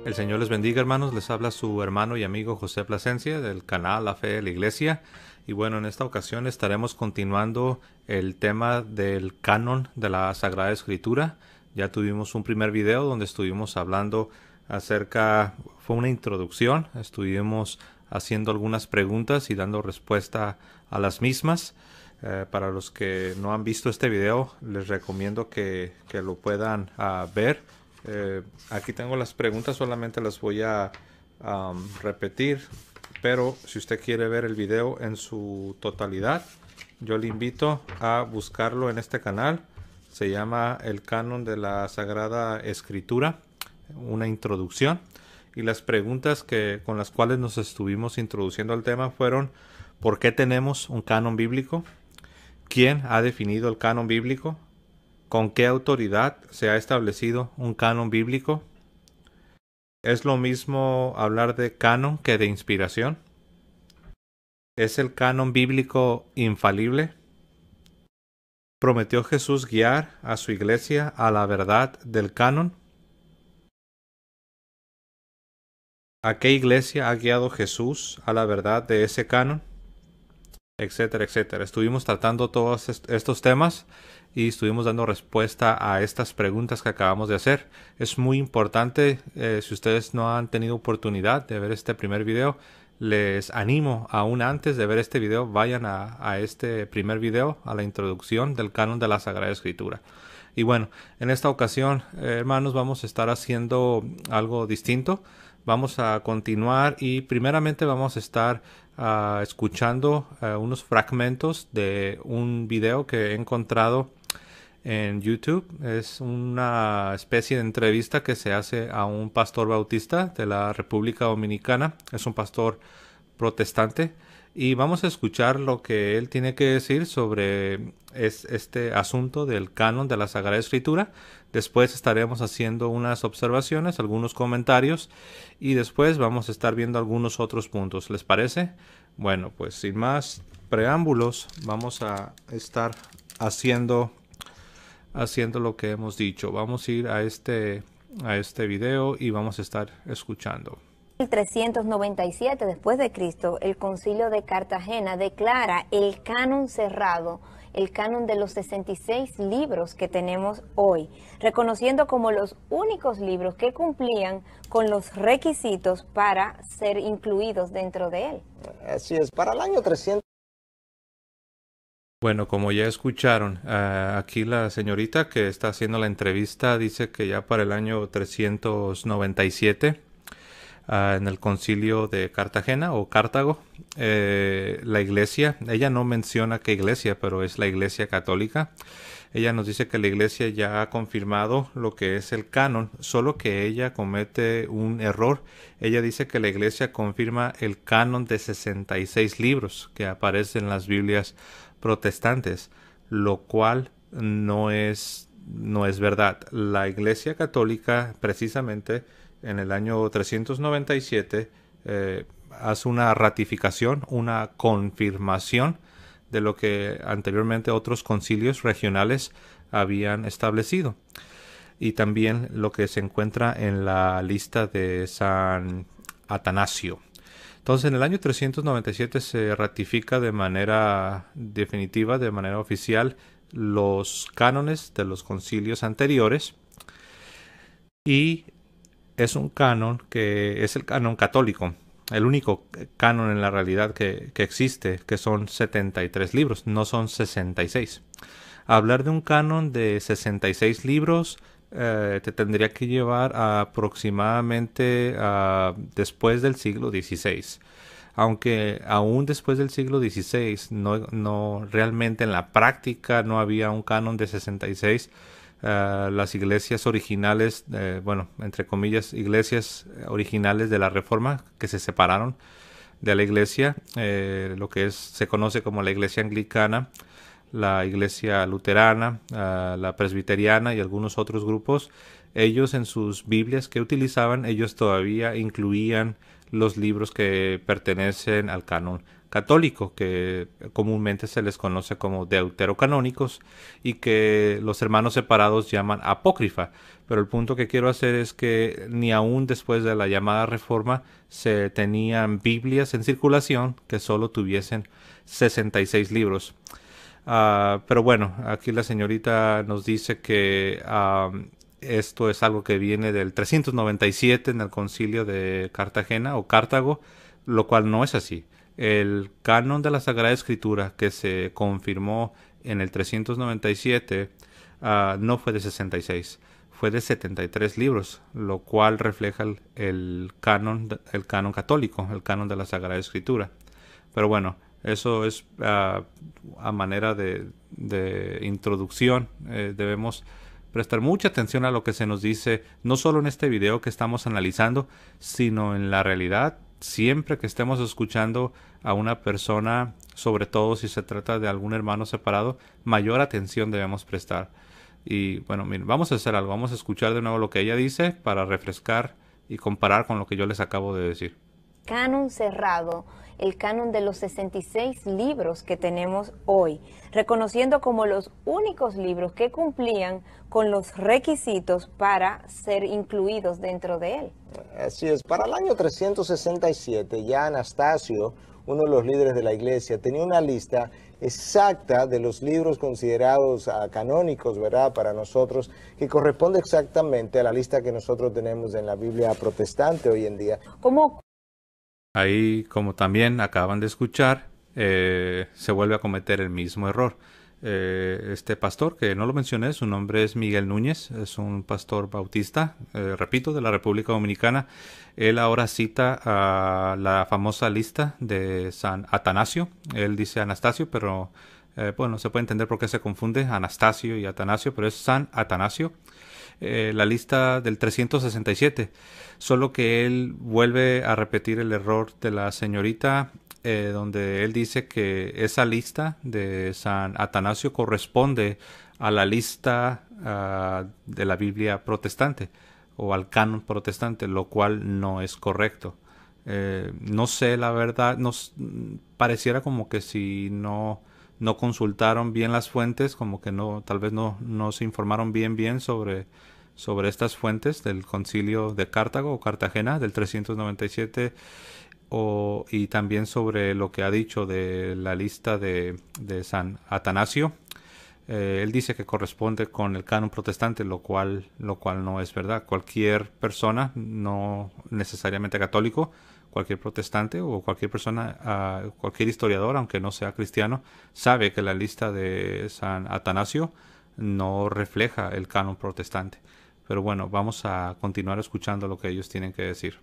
El Señor les bendiga, hermanos. Les habla su hermano y amigo José Plasencia del canal La Fe de la Iglesia. Y bueno, en esta ocasión estaremos continuando el tema del canon de la Sagrada Escritura. Ya tuvimos un primer video donde estuvimos hablando fue una introducción, estuvimos haciendo algunas preguntas y dando respuesta a las mismas. Para los que no han visto este video, les recomiendo que lo puedan ver. Aquí tengo las preguntas, solamente las voy a repetir, pero si usted quiere ver el video en su totalidad, yo le invito a buscarlo en este canal. Se llama El Canon de la Sagrada Escritura, una introducción, y las preguntas con las cuales nos estuvimos introduciendo al tema fueron: ¿por qué tenemos un canon bíblico? ¿Quién ha definido el canon bíblico? ¿Con qué autoridad se ha establecido un canon bíblico? ¿Es lo mismo hablar de canon que de inspiración? ¿Es el canon bíblico infalible? ¿Prometió Jesús guiar a su iglesia a la verdad del canon? ¿A qué iglesia ha guiado Jesús a la verdad de ese canon? Etcétera, etcétera. Estuvimos tratando todos estos temas y estuvimos dando respuesta a estas preguntas que acabamos de hacer. Es muy importante, si ustedes no han tenido oportunidad de ver este primer video, les animo, aún antes de ver este video, vayan a este primer video, a la introducción del canon de la Sagrada Escritura. Y bueno, en esta ocasión, hermanos, vamos a estar haciendo algo distinto. Vamos a continuar y primeramente vamos a estar escuchando unos fragmentos de un video que he encontrado en YouTube. Es una especie de entrevista que se hace a un pastor bautista de la República Dominicana. Es un pastor protestante y vamos a escuchar lo que él tiene que decir sobre este asunto del canon de la Sagrada Escritura. Después estaremos haciendo unas observaciones, algunos comentarios, y después vamos a estar viendo algunos otros puntos. ¿Les parece? Bueno, pues sin más preámbulos, vamos a estar haciendo lo que hemos dicho. Vamos a ir a este video y vamos a estar escuchando. 397 después de Cristo, el Concilio de Cartagena declara el canon cerrado, el canon de los 66 libros que tenemos hoy, reconociendo como los únicos libros que cumplían con los requisitos para ser incluidos dentro de él. Así es, para el año 300. Bueno, como ya escucharon, aquí la señorita que está haciendo la entrevista dice que ya para el año 397, en el concilio de Cartagena o Cartago, la iglesia, ella no menciona qué iglesia, pero es la iglesia católica. Ella nos dice que la iglesia ya ha confirmado lo que es el canon, solo que ella comete un error. Ella dice que la iglesia confirma el canon de 66 libros que aparecen en las Biblias protestantes, lo cual no es verdad. La iglesia católica, precisamente en el año 397, hace una ratificación, una confirmación de lo que anteriormente otros concilios regionales habían establecido, y también lo que se encuentra en la lista de San Atanasio. Entonces, en el año 397 se ratifica de manera definitiva, de manera oficial, los cánones de los concilios anteriores, y es un canon que es el canon católico, el único canon en la realidad que existe, que son 73 libros, no son 66. Hablar de un canon de 66 libros te tendría que llevar aproximadamente después del siglo XVI. Aunque aún después del siglo XVI, no realmente en la práctica no había un canon de 66. Las iglesias originales, bueno, entre comillas, iglesias originales de la Reforma, que se separaron de la iglesia, lo que se conoce como la iglesia anglicana, la iglesia luterana, la presbiteriana y algunos otros grupos, ellos en sus Biblias que utilizaban, ellos todavía incluían los libros que pertenecen al canon católico, que comúnmente se les conoce como deuterocanónicos y que los hermanos separados llaman apócrifa. Pero el punto que quiero hacer es que ni aún después de la llamada reforma se tenían Biblias en circulación que solo tuviesen 66 libros. Pero bueno, aquí la señorita nos dice que esto es algo que viene del 397 en el concilio de Cartagena o Cartago, lo cual no es así. El canon de la Sagrada Escritura que se confirmó en el 397 no fue de 66, fue de 73 libros, lo cual refleja el canon católico, el canon de la Sagrada Escritura. Pero bueno, eso es a manera de introducción. Debemos prestar mucha atención a lo que se nos dice, no solo en este video que estamos analizando, sino en la realidad. Siempre que estemos escuchando a una persona, sobre todo si se trata de algún hermano separado, mayor atención debemos prestar. Y bueno, miren, vamos a hacer algo, vamos a escuchar de nuevo lo que ella dice para refrescar y comparar con lo que yo les acabo de decir. Canon cerrado, el canon de los 66 libros que tenemos hoy, reconociendo como los únicos libros que cumplían con los requisitos para ser incluidos dentro de él. Así es, para el año 367 ya Anastasio, uno de los líderes de la iglesia, tenía una lista exacta de los libros considerados canónicos, ¿verdad?, para nosotros, que corresponde exactamente a la lista que nosotros tenemos en la Biblia protestante hoy en día. ¿Cómo? Ahí, como también acaban de escuchar, se vuelve a cometer el mismo error. Este pastor, que no lo mencioné, su nombre es Miguel Núñez, es un pastor bautista, repito, de la República Dominicana. Él ahora cita a la famosa lista de San Atanasio. Él dice Anastasio, pero bueno, se puede entender por qué se confunde Anastasio y Atanasio, pero es San Atanasio. La lista del 367, solo que él vuelve a repetir el error de la señorita, donde él dice que esa lista de San Atanasio corresponde a la lista de la Biblia protestante o al canon protestante, lo cual no es correcto. No sé, la verdad, pareciera como que si no consultaron bien las fuentes, como que tal vez no se informaron bien sobre estas fuentes del concilio de Cartago o Cartagena del 397, y también sobre lo que ha dicho de la lista de San Atanasio. Él dice que corresponde con el canon protestante, lo cual no es verdad. Cualquier persona, no necesariamente católico, cualquier protestante o cualquier persona, cualquier historiador, aunque no sea cristiano, sabe que la lista de San Atanasio no refleja el canon protestante. Pero bueno, vamos a continuar escuchando lo que ellos tienen que decir.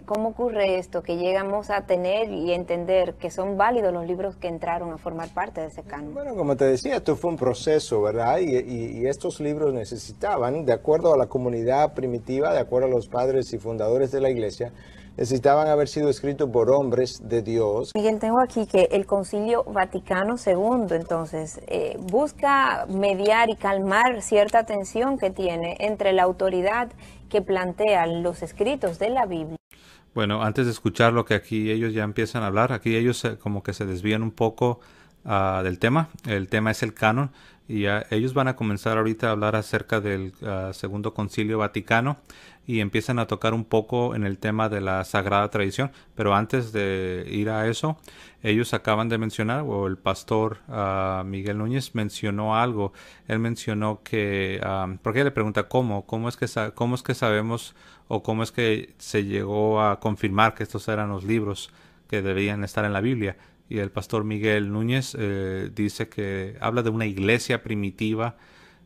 ¿Cómo ocurre esto? Que llegamos a tener y entender que son válidos los libros que entraron a formar parte de ese canon. Bueno, como te decía, esto fue un proceso, ¿verdad? Y estos libros necesitaban, de acuerdo a la comunidad primitiva, de acuerdo a los padres y fundadores de la iglesia, necesitaban haber sido escritos por hombres de Dios. Miguel, tengo aquí que el Concilio Vaticano II, entonces, busca mediar y calmar cierta tensión que tiene entre la autoridad que plantea los escritos de la Biblia. Bueno, antes de escuchar lo que aquí ellos ya empiezan a hablar, aquí ellos como que se desvían un poco del tema. El tema es el canon y ellos van a comenzar ahorita a hablar acerca del Segundo Concilio Vaticano y empiezan a tocar un poco en el tema de la Sagrada Tradición. Pero antes de ir a eso, ellos acaban de mencionar, o el pastor Miguel Núñez mencionó algo. Él mencionó que, porque le pregunta cómo es que sabemos o cómo es que se llegó a confirmar que estos eran los libros que debían estar en la Biblia. Y el pastor Miguel Núñez dice que habla de una iglesia primitiva.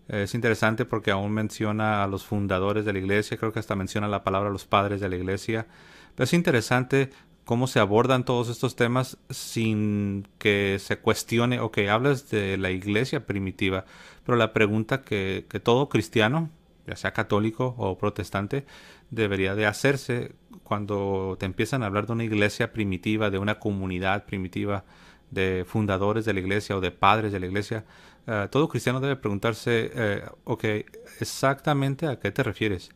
Es interesante porque aún menciona a los fundadores de la iglesia, creo que hasta menciona la palabra los padres de la iglesia. Pero es interesante cómo se abordan todos estos temas sin que se cuestione, ok, hablas de la iglesia primitiva, pero la pregunta que todo cristiano, ya sea católico o protestante, debería de hacerse cuando te empiezan a hablar de una iglesia primitiva, de una comunidad primitiva, de fundadores de la iglesia o de padres de la iglesia, todo cristiano debe preguntarse, ok, exactamente a qué te refieres.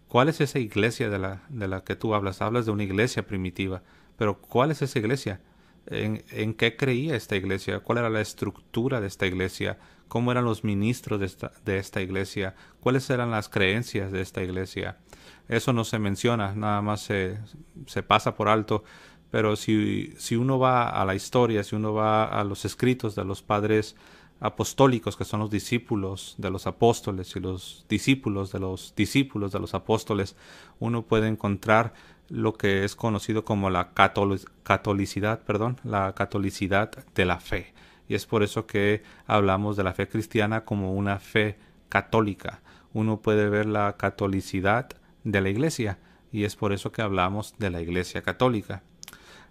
¿Cuál es esa iglesia de la que tú hablas? Hablas de una iglesia primitiva, pero ¿cuál es esa iglesia? En qué creía esta iglesia? ¿Cuál era la estructura de esta iglesia? ¿Cómo eran los ministros de esta iglesia? ¿Cuáles eran las creencias de esta iglesia? Eso no se menciona, nada más se pasa por alto. Pero si uno va a la historia, si uno va a los escritos de los padres apostólicos, que son los discípulos de los apóstoles y los discípulos de los apóstoles, uno puede encontrar lo que es conocido como la catolicidad de la fe. Y es por eso que hablamos de la fe cristiana como una fe católica. Uno puede ver la catolicidad de la iglesia y es por eso que hablamos de la iglesia católica.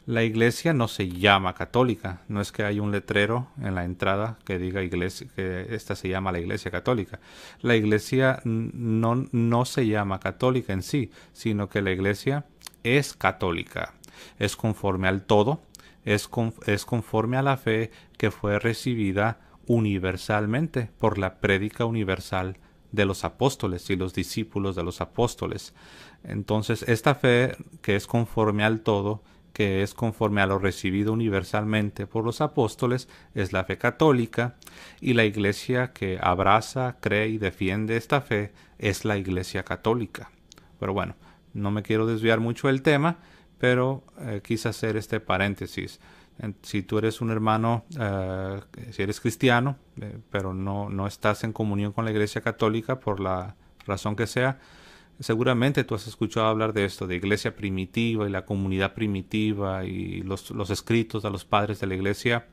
La iglesia no se llama católica, no es que hay un letrero en la entrada que diga iglesia, que esta se llama la iglesia católica. La iglesia no se llama católica en sí, sino que la iglesia es católica, es conforme al todo, es conforme a la fe que fue recibida universalmente por la prédica universal de los apóstoles y los discípulos de los apóstoles. Entonces, esta fe que es conforme al todo, que es conforme a lo recibido universalmente por los apóstoles, es la fe católica, y la iglesia que abraza, cree y defiende esta fe es la iglesia católica. Pero bueno, no me quiero desviar mucho del tema, pero quise hacer este paréntesis. Si tú eres un hermano, si eres cristiano, pero no estás en comunión con la iglesia católica por la razón que sea, seguramente tú has escuchado hablar de esto, de iglesia primitiva y la comunidad primitiva y los escritos de los padres de la iglesia.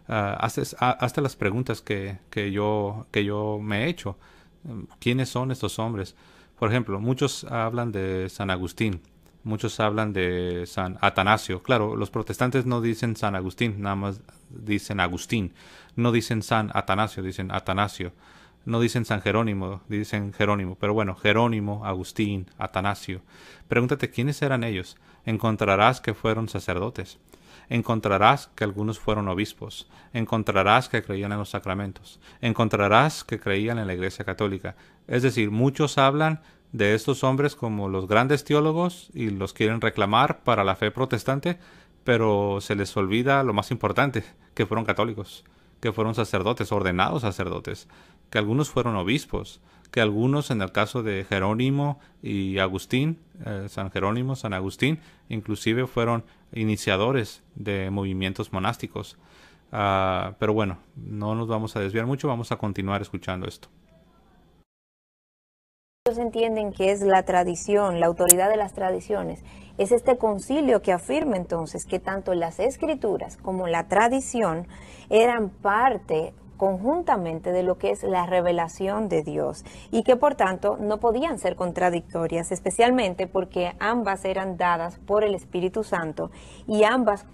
Hasta las preguntas que yo me he hecho. ¿Quiénes son estos hombres? Por ejemplo, muchos hablan de San Agustín, muchos hablan de San Atanasio. Claro, los protestantes no dicen San Agustín, nada más dicen Agustín. No dicen San Atanasio, dicen Atanasio. No dicen San Jerónimo, dicen Jerónimo. Pero bueno, Jerónimo, Agustín, Atanasio. Pregúntate quiénes eran ellos. Encontrarás que fueron sacerdotes. Encontrarás que algunos fueron obispos. Encontrarás que creían en los sacramentos. Encontrarás que creían en la Iglesia Católica. Es decir, muchos hablan de estos hombres como los grandes teólogos y los quieren reclamar para la fe protestante, pero se les olvida lo más importante, que fueron católicos, que fueron sacerdotes, ordenados sacerdotes, que algunos fueron obispos, que algunos, en el caso de Jerónimo y Agustín, San Jerónimo, San Agustín, inclusive fueron iniciadores de movimientos monásticos. Pero bueno, no nos vamos a desviar mucho, vamos a continuar escuchando esto. Ellos entienden que es la tradición, la autoridad de las tradiciones. Es este concilio que afirma entonces que tanto las escrituras como la tradición eran parte conjuntamente de lo que es la revelación de Dios y que por tanto no podían ser contradictorias, especialmente porque ambas eran dadas por el Espíritu Santo y ambas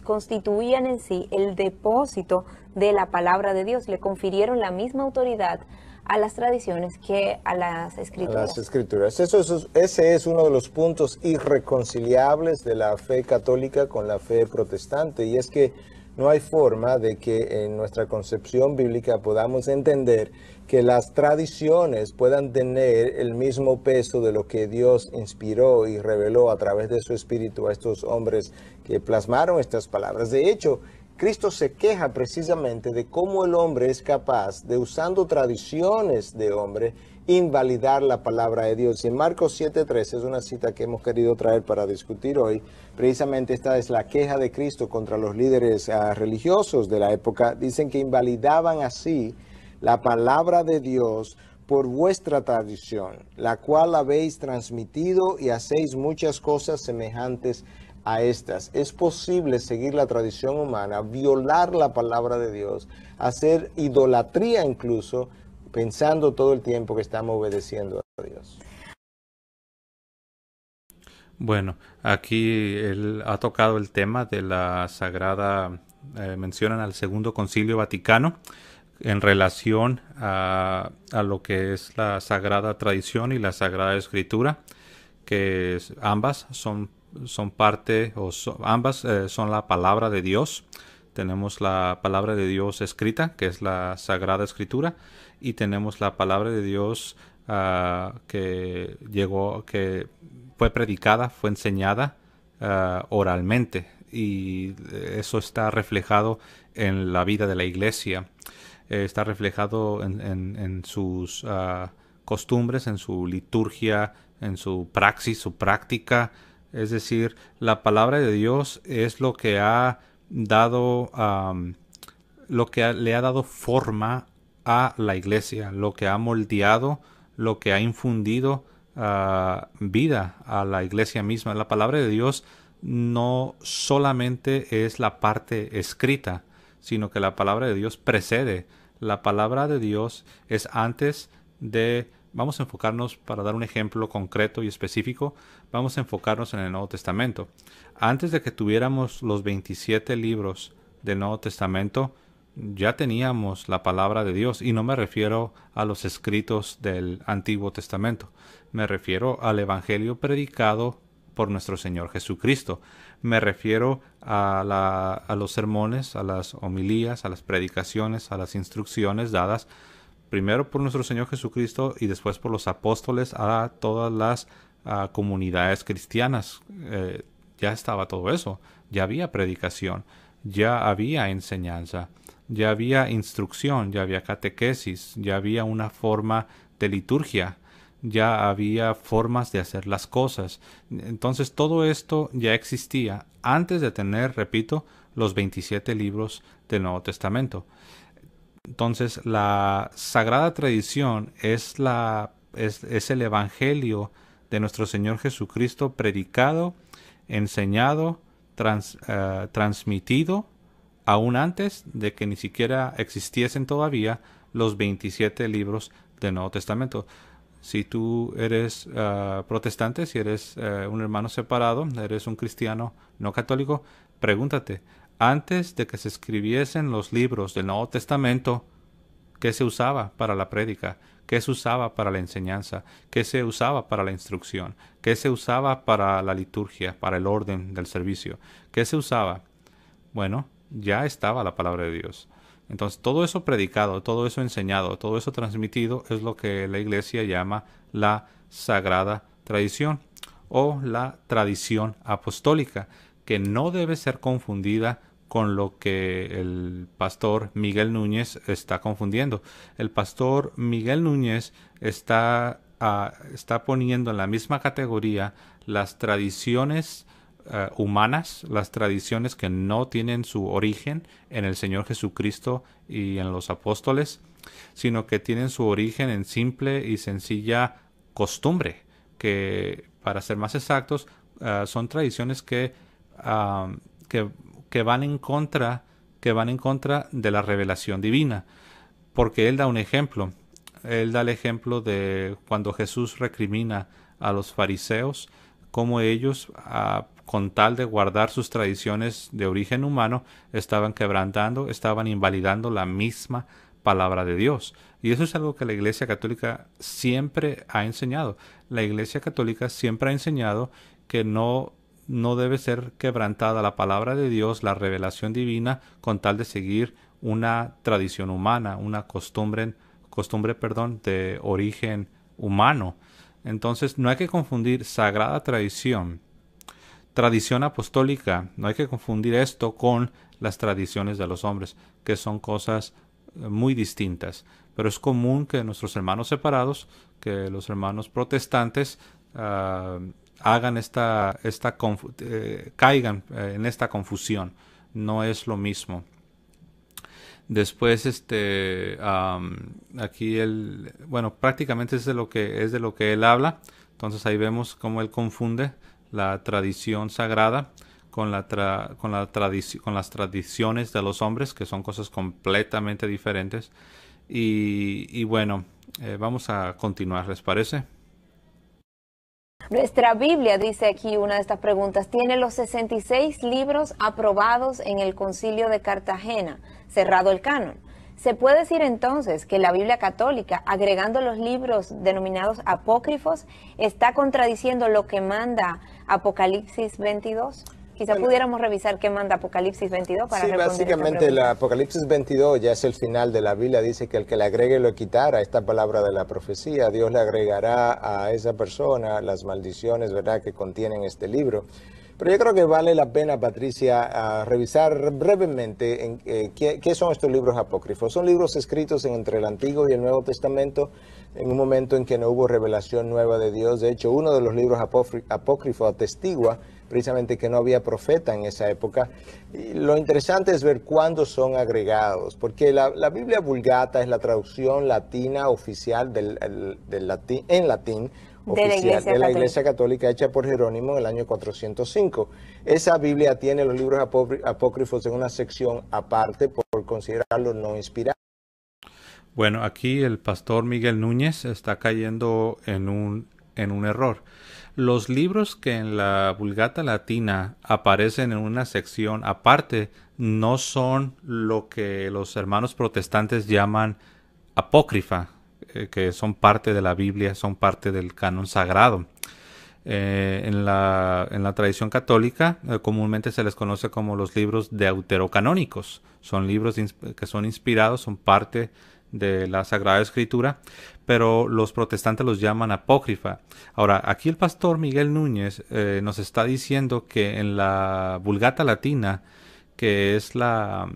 constituían en sí el depósito de la palabra de Dios, le confirieron la misma autoridad a las tradiciones que a las escrituras. A las escrituras. Ese es uno de los puntos irreconciliables de la fe católica con la fe protestante, y es que no hay forma de que en nuestra concepción bíblica podamos entender que las tradiciones puedan tener el mismo peso de lo que Dios inspiró y reveló a través de su Espíritu a estos hombres que plasmaron estas palabras. De hecho, Cristo se queja precisamente de cómo el hombre es capaz de, usando tradiciones de hombre, invalidar la palabra de Dios. Y en Marcos 7:13 es una cita que hemos querido traer para discutir hoy. Precisamente esta es la queja de Cristo contra los líderes religiosos de la época. Dicen que invalidaban así la palabra de Dios por vuestra tradición, la cual habéis transmitido, y hacéis muchas cosas semejantes a estas. Es posible seguir la tradición humana, violar la palabra de Dios, hacer idolatría incluso, pensando todo el tiempo que estamos obedeciendo a Dios. Bueno, aquí él ha tocado el tema de la sagrada, mencionan al Segundo Concilio Vaticano en relación a lo que es la sagrada tradición y la sagrada escritura, que ambas son parte, ambas son la palabra de Dios. Tenemos la palabra de Dios escrita, que es la Sagrada Escritura, y tenemos la palabra de Dios que fue predicada, fue enseñada oralmente, y eso está reflejado en la vida de la iglesia, está reflejado en sus costumbres, en su liturgia, en su praxis, su práctica. Es decir, la palabra de Dios es lo que ha dado, le ha dado forma a la iglesia, lo que ha moldeado, lo que ha infundido vida a la iglesia misma. La palabra de Dios no solamente es la parte escrita, sino que la palabra de Dios precede. La palabra de Dios es antes de... Vamos a enfocarnos, para dar un ejemplo concreto y específico, vamos a enfocarnos en el Nuevo Testamento. Antes de que tuviéramos los 27 libros del Nuevo Testamento, ya teníamos la palabra de Dios, y no me refiero a los escritos del Antiguo Testamento, me refiero al Evangelio predicado por nuestro Señor Jesucristo. Me refiero a los sermones, a las homilías, a las predicaciones, a las instrucciones dadas primero por nuestro Señor Jesucristo y después por los apóstoles a todas las comunidades cristianas. Ya estaba todo eso, ya había predicación, ya había enseñanza, ya había instrucción, ya había catequesis, ya había una forma de liturgia, ya había formas de hacer las cosas. Entonces todo esto ya existía antes de tener, repito, los 27 libros del Nuevo Testamento. Entonces la sagrada tradición es el Evangelio de nuestro Señor Jesucristo predicado, enseñado, transmitido, aún antes de que ni siquiera existiesen todavía los 27 libros del Nuevo Testamento. Si tú eres protestante, si eres un hermano separado, eres un cristiano no católico, pregúntate, antes de que se escribiesen los libros del Nuevo Testamento, ¿qué se usaba para la prédica? ¿Qué se usaba para la enseñanza? ¿Qué se usaba para la instrucción? ¿Qué se usaba para la liturgia, para el orden del servicio? ¿Qué se usaba? Bueno, ya estaba la palabra de Dios. Entonces, todo eso predicado, todo eso enseñado, todo eso transmitido es lo que la Iglesia llama la sagrada tradición o la tradición apostólica, que no debe ser confundida con lo que el pastor Miguel Núñez está confundiendo. El pastor Miguel Núñez está poniendo en la misma categoría las tradiciones humanas, las tradiciones que no tienen su origen en el Señor Jesucristo y en los apóstoles, sino que tienen su origen en simple y sencilla costumbre, que para ser más exactos son tradiciones que van en contra de la revelación divina, porque él da un ejemplo. Él da el ejemplo de cuando Jesús recrimina a los fariseos, cómo ellos, con tal de guardar sus tradiciones de origen humano, estaban quebrantando, estaban invalidando la misma palabra de Dios. Y eso es algo que la Iglesia Católica siempre ha enseñado. La Iglesia Católica siempre ha enseñado que no debe ser quebrantada la palabra de Dios, la revelación divina, con tal de seguir una tradición humana, una costumbre de origen humano. Entonces no hay que confundir sagrada tradición, tradición apostólica, no hay que confundir esto con las tradiciones de los hombres, que son cosas muy distintas. Pero es común que nuestros hermanos separados, que los hermanos protestantes, hagan caigan en esta confusión. No es lo mismo. Después, aquí prácticamente es de lo que él habla. Entonces ahí vemos cómo él confunde la tradición sagrada con las tradiciones de los hombres, que son cosas completamente diferentes. Y bueno, vamos a continuar, ¿les parece? Nuestra Biblia, dice aquí una de estas preguntas, tiene los 66 libros aprobados en el Concilio de Cartagena, cerrado el canon. ¿Se puede decir entonces que la Biblia católica, agregando los libros denominados apócrifos, está contradiciendo lo que manda Apocalipsis 22? Quizá pudiéramos revisar qué manda Apocalipsis 22 para responder básicamente el Apocalipsis 22 ya es el final de la Biblia. Dice que el que le agregue lo quitará, esta palabra de la profecía. Dios le agregará a esa persona las maldiciones, ¿verdad?, que contienen este libro. Pero yo creo que vale la pena, Patricia, revisar brevemente qué son estos libros apócrifos. Son libros escritos entre el Antiguo y el Nuevo Testamento en un momento en que no hubo revelación nueva de Dios. De hecho, uno de los libros apócrifos atestigua precisamente que no había profeta en esa época. Y lo interesante es ver cuándo son agregados, porque la Biblia Vulgata es la traducción latina oficial en latín, oficial de la Iglesia Católica, hecha por Jerónimo en el año 405. Esa Biblia tiene los libros apócrifos en una sección aparte por considerarlos no inspirados. Bueno, aquí el pastor Miguel Núñez está cayendo en un error. Los libros que en la Vulgata Latina aparecen en una sección aparte no son lo que los hermanos protestantes llaman apócrifa, que son parte de la Biblia, son parte del canon sagrado. En la tradición católica comúnmente se les conoce como los libros deuterocanónicos. Son libros que son inspirados, son parte de la Sagrada Escritura, pero los protestantes los llaman apócrifa. Ahora, aquí el pastor Miguel Núñez nos está diciendo que en la Vulgata Latina, que es la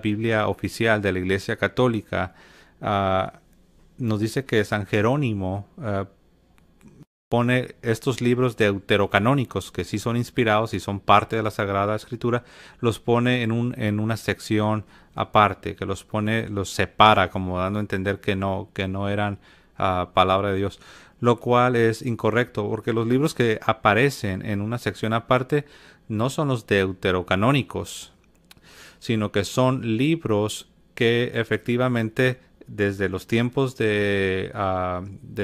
Biblia oficial de la Iglesia Católica, nos dice que San Jerónimo pone estos libros deuterocanónicos, que sí son inspirados y son parte de la Sagrada Escritura, los pone en una sección aparte, que los separa, como dando a entender que no eran palabra de Dios, lo cual es incorrecto, porque los libros que aparecen en una sección aparte no son los deuterocanónicos, sino que son libros que efectivamente desde los tiempos de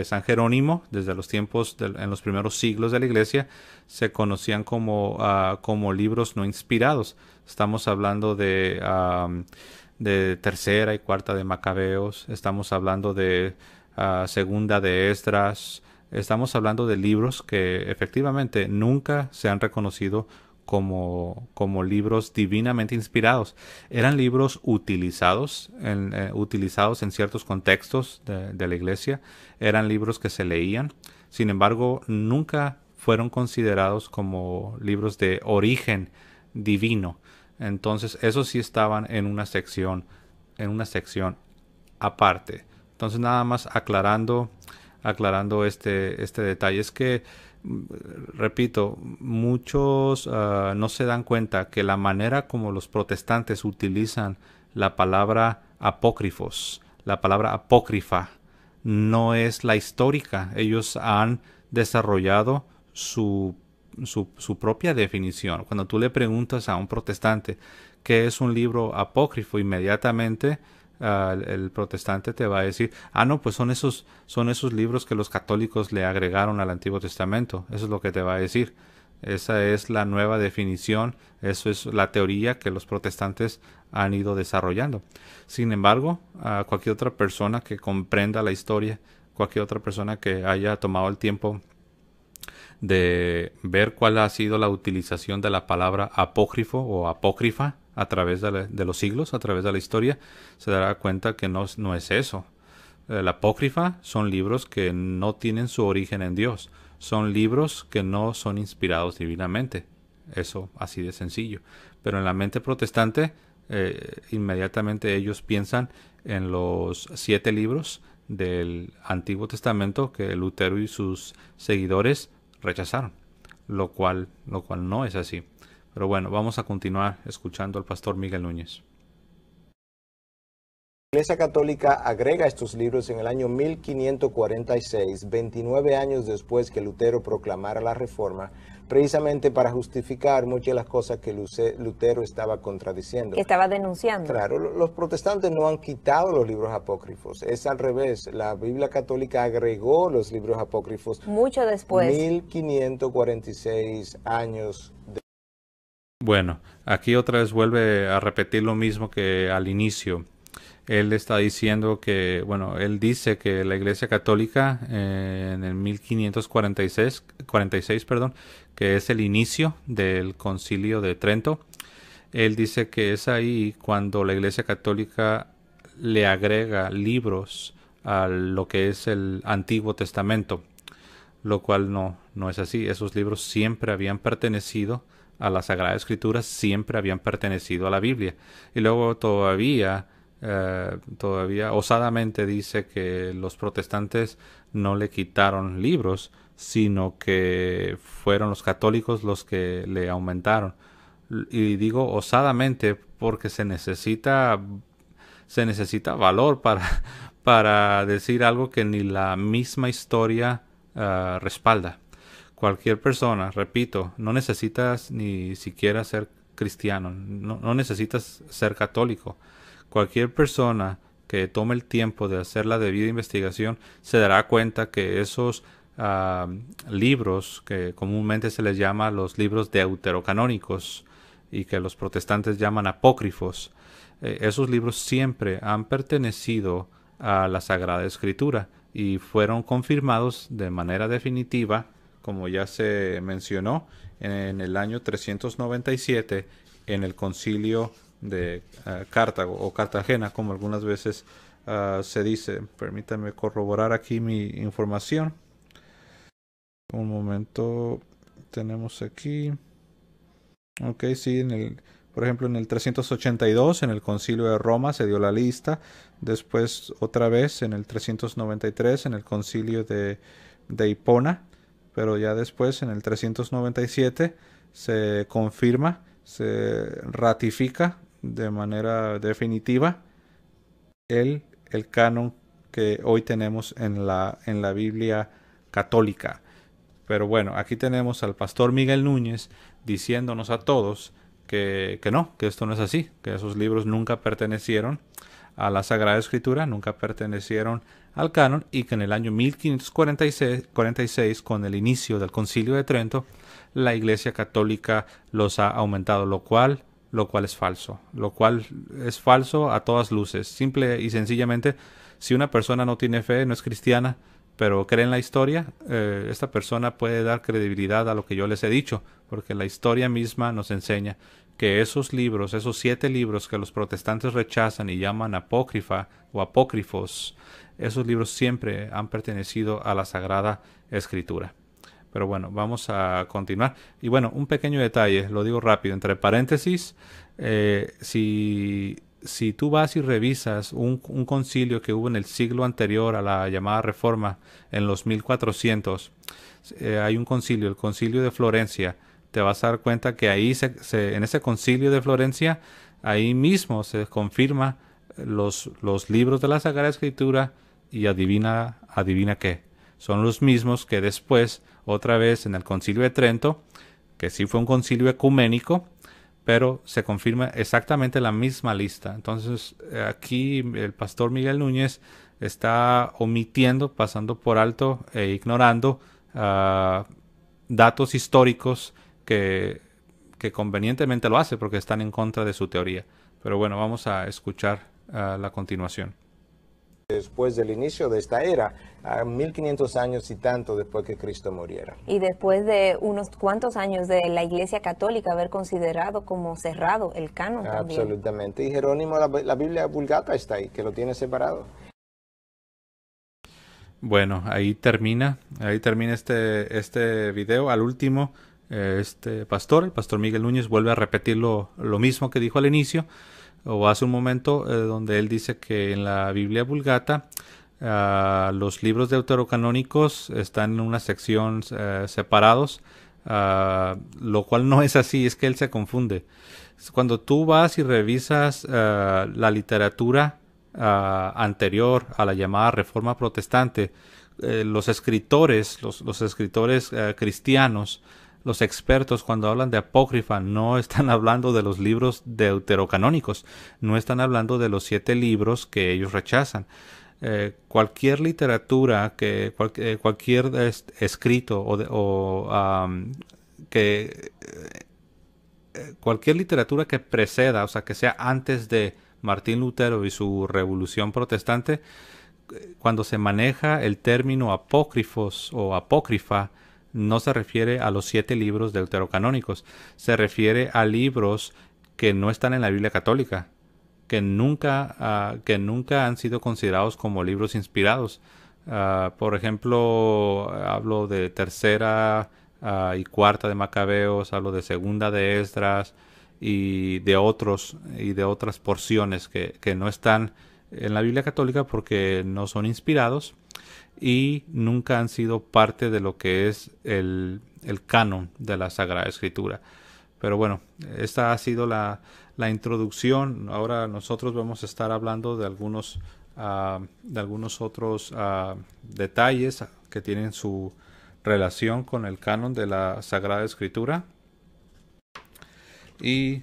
San Jerónimo, desde los tiempos en los primeros siglos de la Iglesia, se conocían como libros no inspirados. Estamos hablando de tercera y cuarta de Macabeos, estamos hablando de segunda de Esdras, estamos hablando de libros que efectivamente nunca se han reconocido como libros divinamente inspirados. Eran libros utilizados en ciertos contextos de la iglesia. Eran libros que se leían. Sin embargo, nunca fueron considerados como libros de origen divino. Entonces, esos sí estaban en una sección aparte. Entonces, nada más aclarando este detalle, es que, repito, muchos no se dan cuenta que la manera como los protestantes utilizan la palabra apócrifos, la palabra apócrifa, no es la histórica. Ellos han desarrollado su propia definición. Cuando tú le preguntas a un protestante qué es un libro apócrifo, inmediatamente el protestante te va a decir, no, pues son esos libros que los católicos le agregaron al Antiguo Testamento. Eso es lo que te va a decir. Esa es la nueva definición, eso es la teoría que los protestantes han ido desarrollando. Sin embargo, cualquier otra persona que comprenda la historia, cualquier otra persona que haya tomado el tiempo de ver cuál ha sido la utilización de la palabra apócrifo o apócrifa a través de los siglos, a través de la historia, se dará cuenta que no es eso. La apócrifa son libros que no tienen su origen en Dios. Son libros que no son inspirados divinamente. Eso así de sencillo. Pero en la mente protestante, inmediatamente ellos piensan en los 7 libros del Antiguo Testamento que Lutero y sus seguidores rechazaron, lo cual no es así. Pero bueno, vamos a continuar escuchando al pastor Miguel Núñez. La Iglesia Católica agrega estos libros en el año 1546, 29 años después que Lutero proclamara la Reforma, precisamente para justificar muchas de las cosas que Lutero estaba contradiciendo. Que estaba denunciando. Claro, los protestantes no han quitado los libros apócrifos, es al revés. La Biblia Católica agregó los libros apócrifos mucho después. 1546 años después. Bueno, aquí otra vez vuelve a repetir lo mismo que al inicio. Él está diciendo que, bueno, él dice que la Iglesia Católica en el 1546, perdón, que es el inicio del Concilio de Trento. Él dice que es ahí cuando la Iglesia Católica le agrega libros a lo que es el Antiguo Testamento, lo cual no es así. Esos libros siempre habían pertenecido a la Sagrada Escritura, siempre habían pertenecido a la Biblia. Y luego todavía osadamente dice que los protestantes no le quitaron libros, sino que fueron los católicos los que le aumentaron. Y digo osadamente porque se necesita valor para decir algo que ni la misma historia respalda. Cualquier persona, repito, no necesitas ni siquiera ser cristiano, no necesitas ser católico. Cualquier persona que tome el tiempo de hacer la debida investigación se dará cuenta que esos libros, que comúnmente se les llama los libros deuterocanónicos y que los protestantes llaman apócrifos, esos libros siempre han pertenecido a la Sagrada Escritura y fueron confirmados de manera definitiva, como ya se mencionó, en el año 397 en el concilio de Cartago o Cartagena, como algunas veces se dice. Permítanme corroborar aquí mi información. Un momento, tenemos aquí. Ok, sí, por ejemplo, en el 382, en el Concilio de Roma, se dio la lista. Después, otra vez, en el 393, en el Concilio de Hipona. Pero ya después, en el 397, se confirma, se ratifica de manera definitiva el canon que hoy tenemos en la Biblia católica. Pero bueno, aquí tenemos al pastor Miguel Núñez diciéndonos a todos que esto no es así, que esos libros nunca pertenecieron a la Sagrada Escritura, nunca pertenecieron al canon, y que en el año 1546, con el inicio del Concilio de Trento, la Iglesia Católica los ha aumentado, lo cual es falso, a todas luces. Simple y sencillamente, si una persona no tiene fe, no es cristiana, pero cree en la historia, esta persona puede dar credibilidad a lo que yo les he dicho, porque la historia misma nos enseña que esos libros, esos 7 libros que los protestantes rechazan y llaman apócrifa o apócrifos, esos libros siempre han pertenecido a la Sagrada Escritura. Pero bueno, vamos a continuar. Y bueno, un pequeño detalle, lo digo rápido, entre paréntesis, si tú vas y revisas un concilio que hubo en el siglo anterior a la llamada Reforma, en los 1400, hay un concilio, el Concilio de Florencia. Te vas a dar cuenta que ahí en ese Concilio de Florencia, ahí mismo se confirma los libros de la Sagrada Escritura, y adivina qué. Son los mismos que después, otra vez en el Concilio de Trento, que sí fue un concilio ecuménico, pero se confirma exactamente la misma lista. Entonces, aquí el pastor Miguel Núñez está omitiendo, pasando por alto e ignorando datos históricos que convenientemente lo hace porque están en contra de su teoría. Pero bueno, vamos a escuchar la continuación. Después del inicio de esta era, a 1500 años y tanto después que Cristo muriera. Y después de unos cuantos años de la Iglesia Católica haber considerado como cerrado el canon también. Absolutamente. Y Jerónimo, la Biblia Vulgata está ahí, que lo tiene separado. Bueno, ahí termina este video. Al último, el pastor Miguel Núñez vuelve a repetir lo mismo que dijo al inicio, o hace un momento, donde él dice que en la Biblia Vulgata los libros deuterocanónicos están en una sección separados, lo cual no es así, es que él se confunde. Cuando tú vas y revisas la literatura anterior a la llamada Reforma Protestante, los escritores cristianos, los expertos, cuando hablan de apócrifa, no están hablando de los libros deuterocanónicos, no están hablando de los 7 libros que ellos rechazan. Cualquier literatura, cualquier escrito cualquier literatura que preceda, o sea, que sea antes de Martín Lutero y su revolución protestante, cuando se maneja el término apócrifos o apócrifa, no se refiere a los 7 libros deuterocanónicos, se refiere a libros que no están en la Biblia católica, que nunca han sido considerados como libros inspirados. Por ejemplo, hablo de tercera y cuarta de Macabeos, hablo de segunda de Esdras y de otras porciones que no están en la Biblia católica porque no son inspirados y nunca han sido parte de lo que es el canon de la Sagrada Escritura. Pero bueno, esta ha sido la introducción. Ahora nosotros vamos a estar hablando de algunos otros detalles que tienen su relación con el canon de la Sagrada Escritura. Y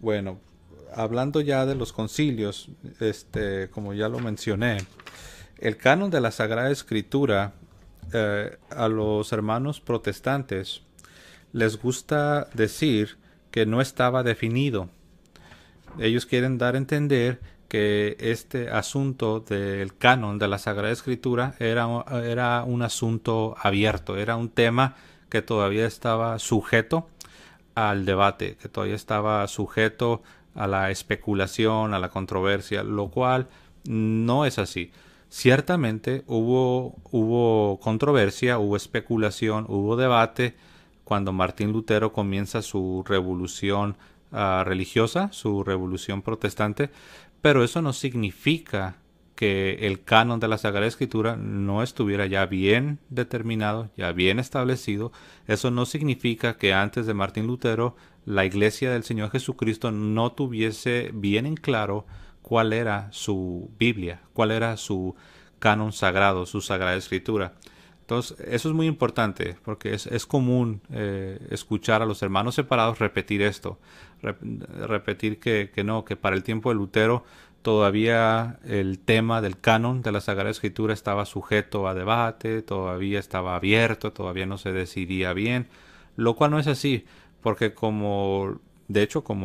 bueno, hablando ya de los concilios, como ya lo mencioné, el canon de la Sagrada Escritura, a los hermanos protestantes les gusta decir que no estaba definido. Ellos quieren dar a entender que este asunto del canon de la Sagrada Escritura era un asunto abierto, era un tema que todavía estaba sujeto al debate, que todavía estaba sujeto a la especulación, a la controversia, lo cual no es así. Ciertamente hubo controversia, hubo especulación, hubo debate cuando Martín Lutero comienza su revolución religiosa, su revolución protestante, pero eso no significa que el canon de la Sagrada Escritura no estuviera ya bien determinado, ya bien establecido. Eso no significa que antes de Martín Lutero la Iglesia del Señor Jesucristo no tuviese bien en claro cuál era su Biblia, cuál era su canon sagrado, su Sagrada Escritura. Entonces, eso es muy importante porque es común escuchar a los hermanos separados repetir esto, repetir que para el tiempo de Lutero todavía el tema del canon de la Sagrada Escritura estaba sujeto a debate, todavía estaba abierto, todavía no se decidía bien, lo cual no es así, porque como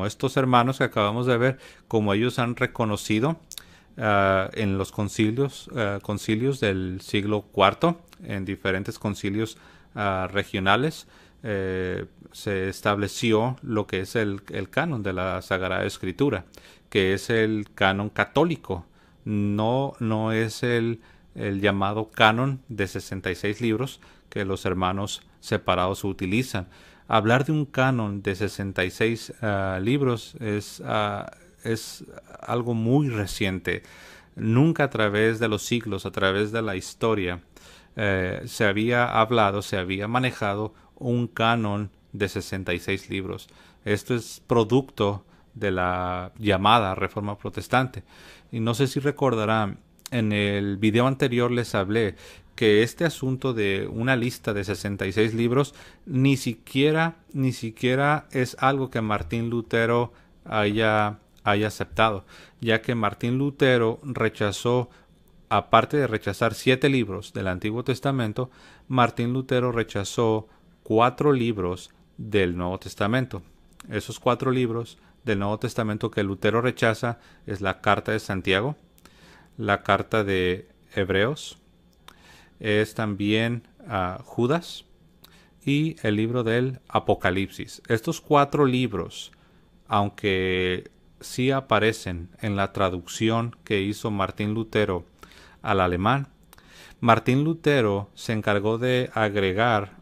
estos hermanos que acabamos de ver, como ellos han reconocido en los concilios del siglo IV, en diferentes concilios regionales, se estableció lo que es el canon de la Sagrada Escritura, que es el canon católico, no es el llamado canon de 66 libros que los hermanos separados utilizan. Hablar de un canon de 66 libros es algo muy reciente. Nunca a través de los siglos, a través de la historia, se había manejado un canon de 66 libros. Esto es producto de la llamada Reforma Protestante. Y no sé si recordarán, en el video anterior les hablé que este asunto de una lista de 66 libros ni siquiera es algo que Martín Lutero haya aceptado, ya que Martín Lutero rechazó, aparte de rechazar 7 libros del Antiguo Testamento, Martín Lutero rechazó 4 libros del Nuevo Testamento. Esos 4 libros del Nuevo Testamento que Lutero rechaza es la Carta de Santiago, la Carta de Hebreos, es también Judas y el libro del Apocalipsis. Estos 4 libros, aunque sí aparecen en la traducción que hizo Martín Lutero al alemán, Martín Lutero se encargó de agregar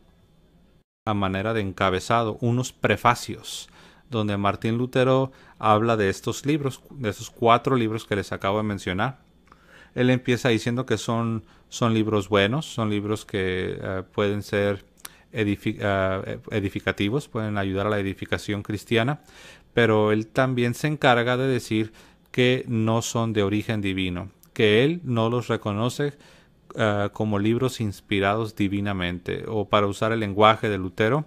a manera de encabezado unos prefacios donde Martín Lutero habla de estos libros, de esos 4 libros que les acabo de mencionar. Él empieza diciendo que son libros buenos, son libros que pueden ser edificativos, pueden ayudar a la edificación cristiana, pero él también se encarga de decir que no son de origen divino, que él no los reconoce como libros inspirados divinamente, o para usar el lenguaje de Lutero,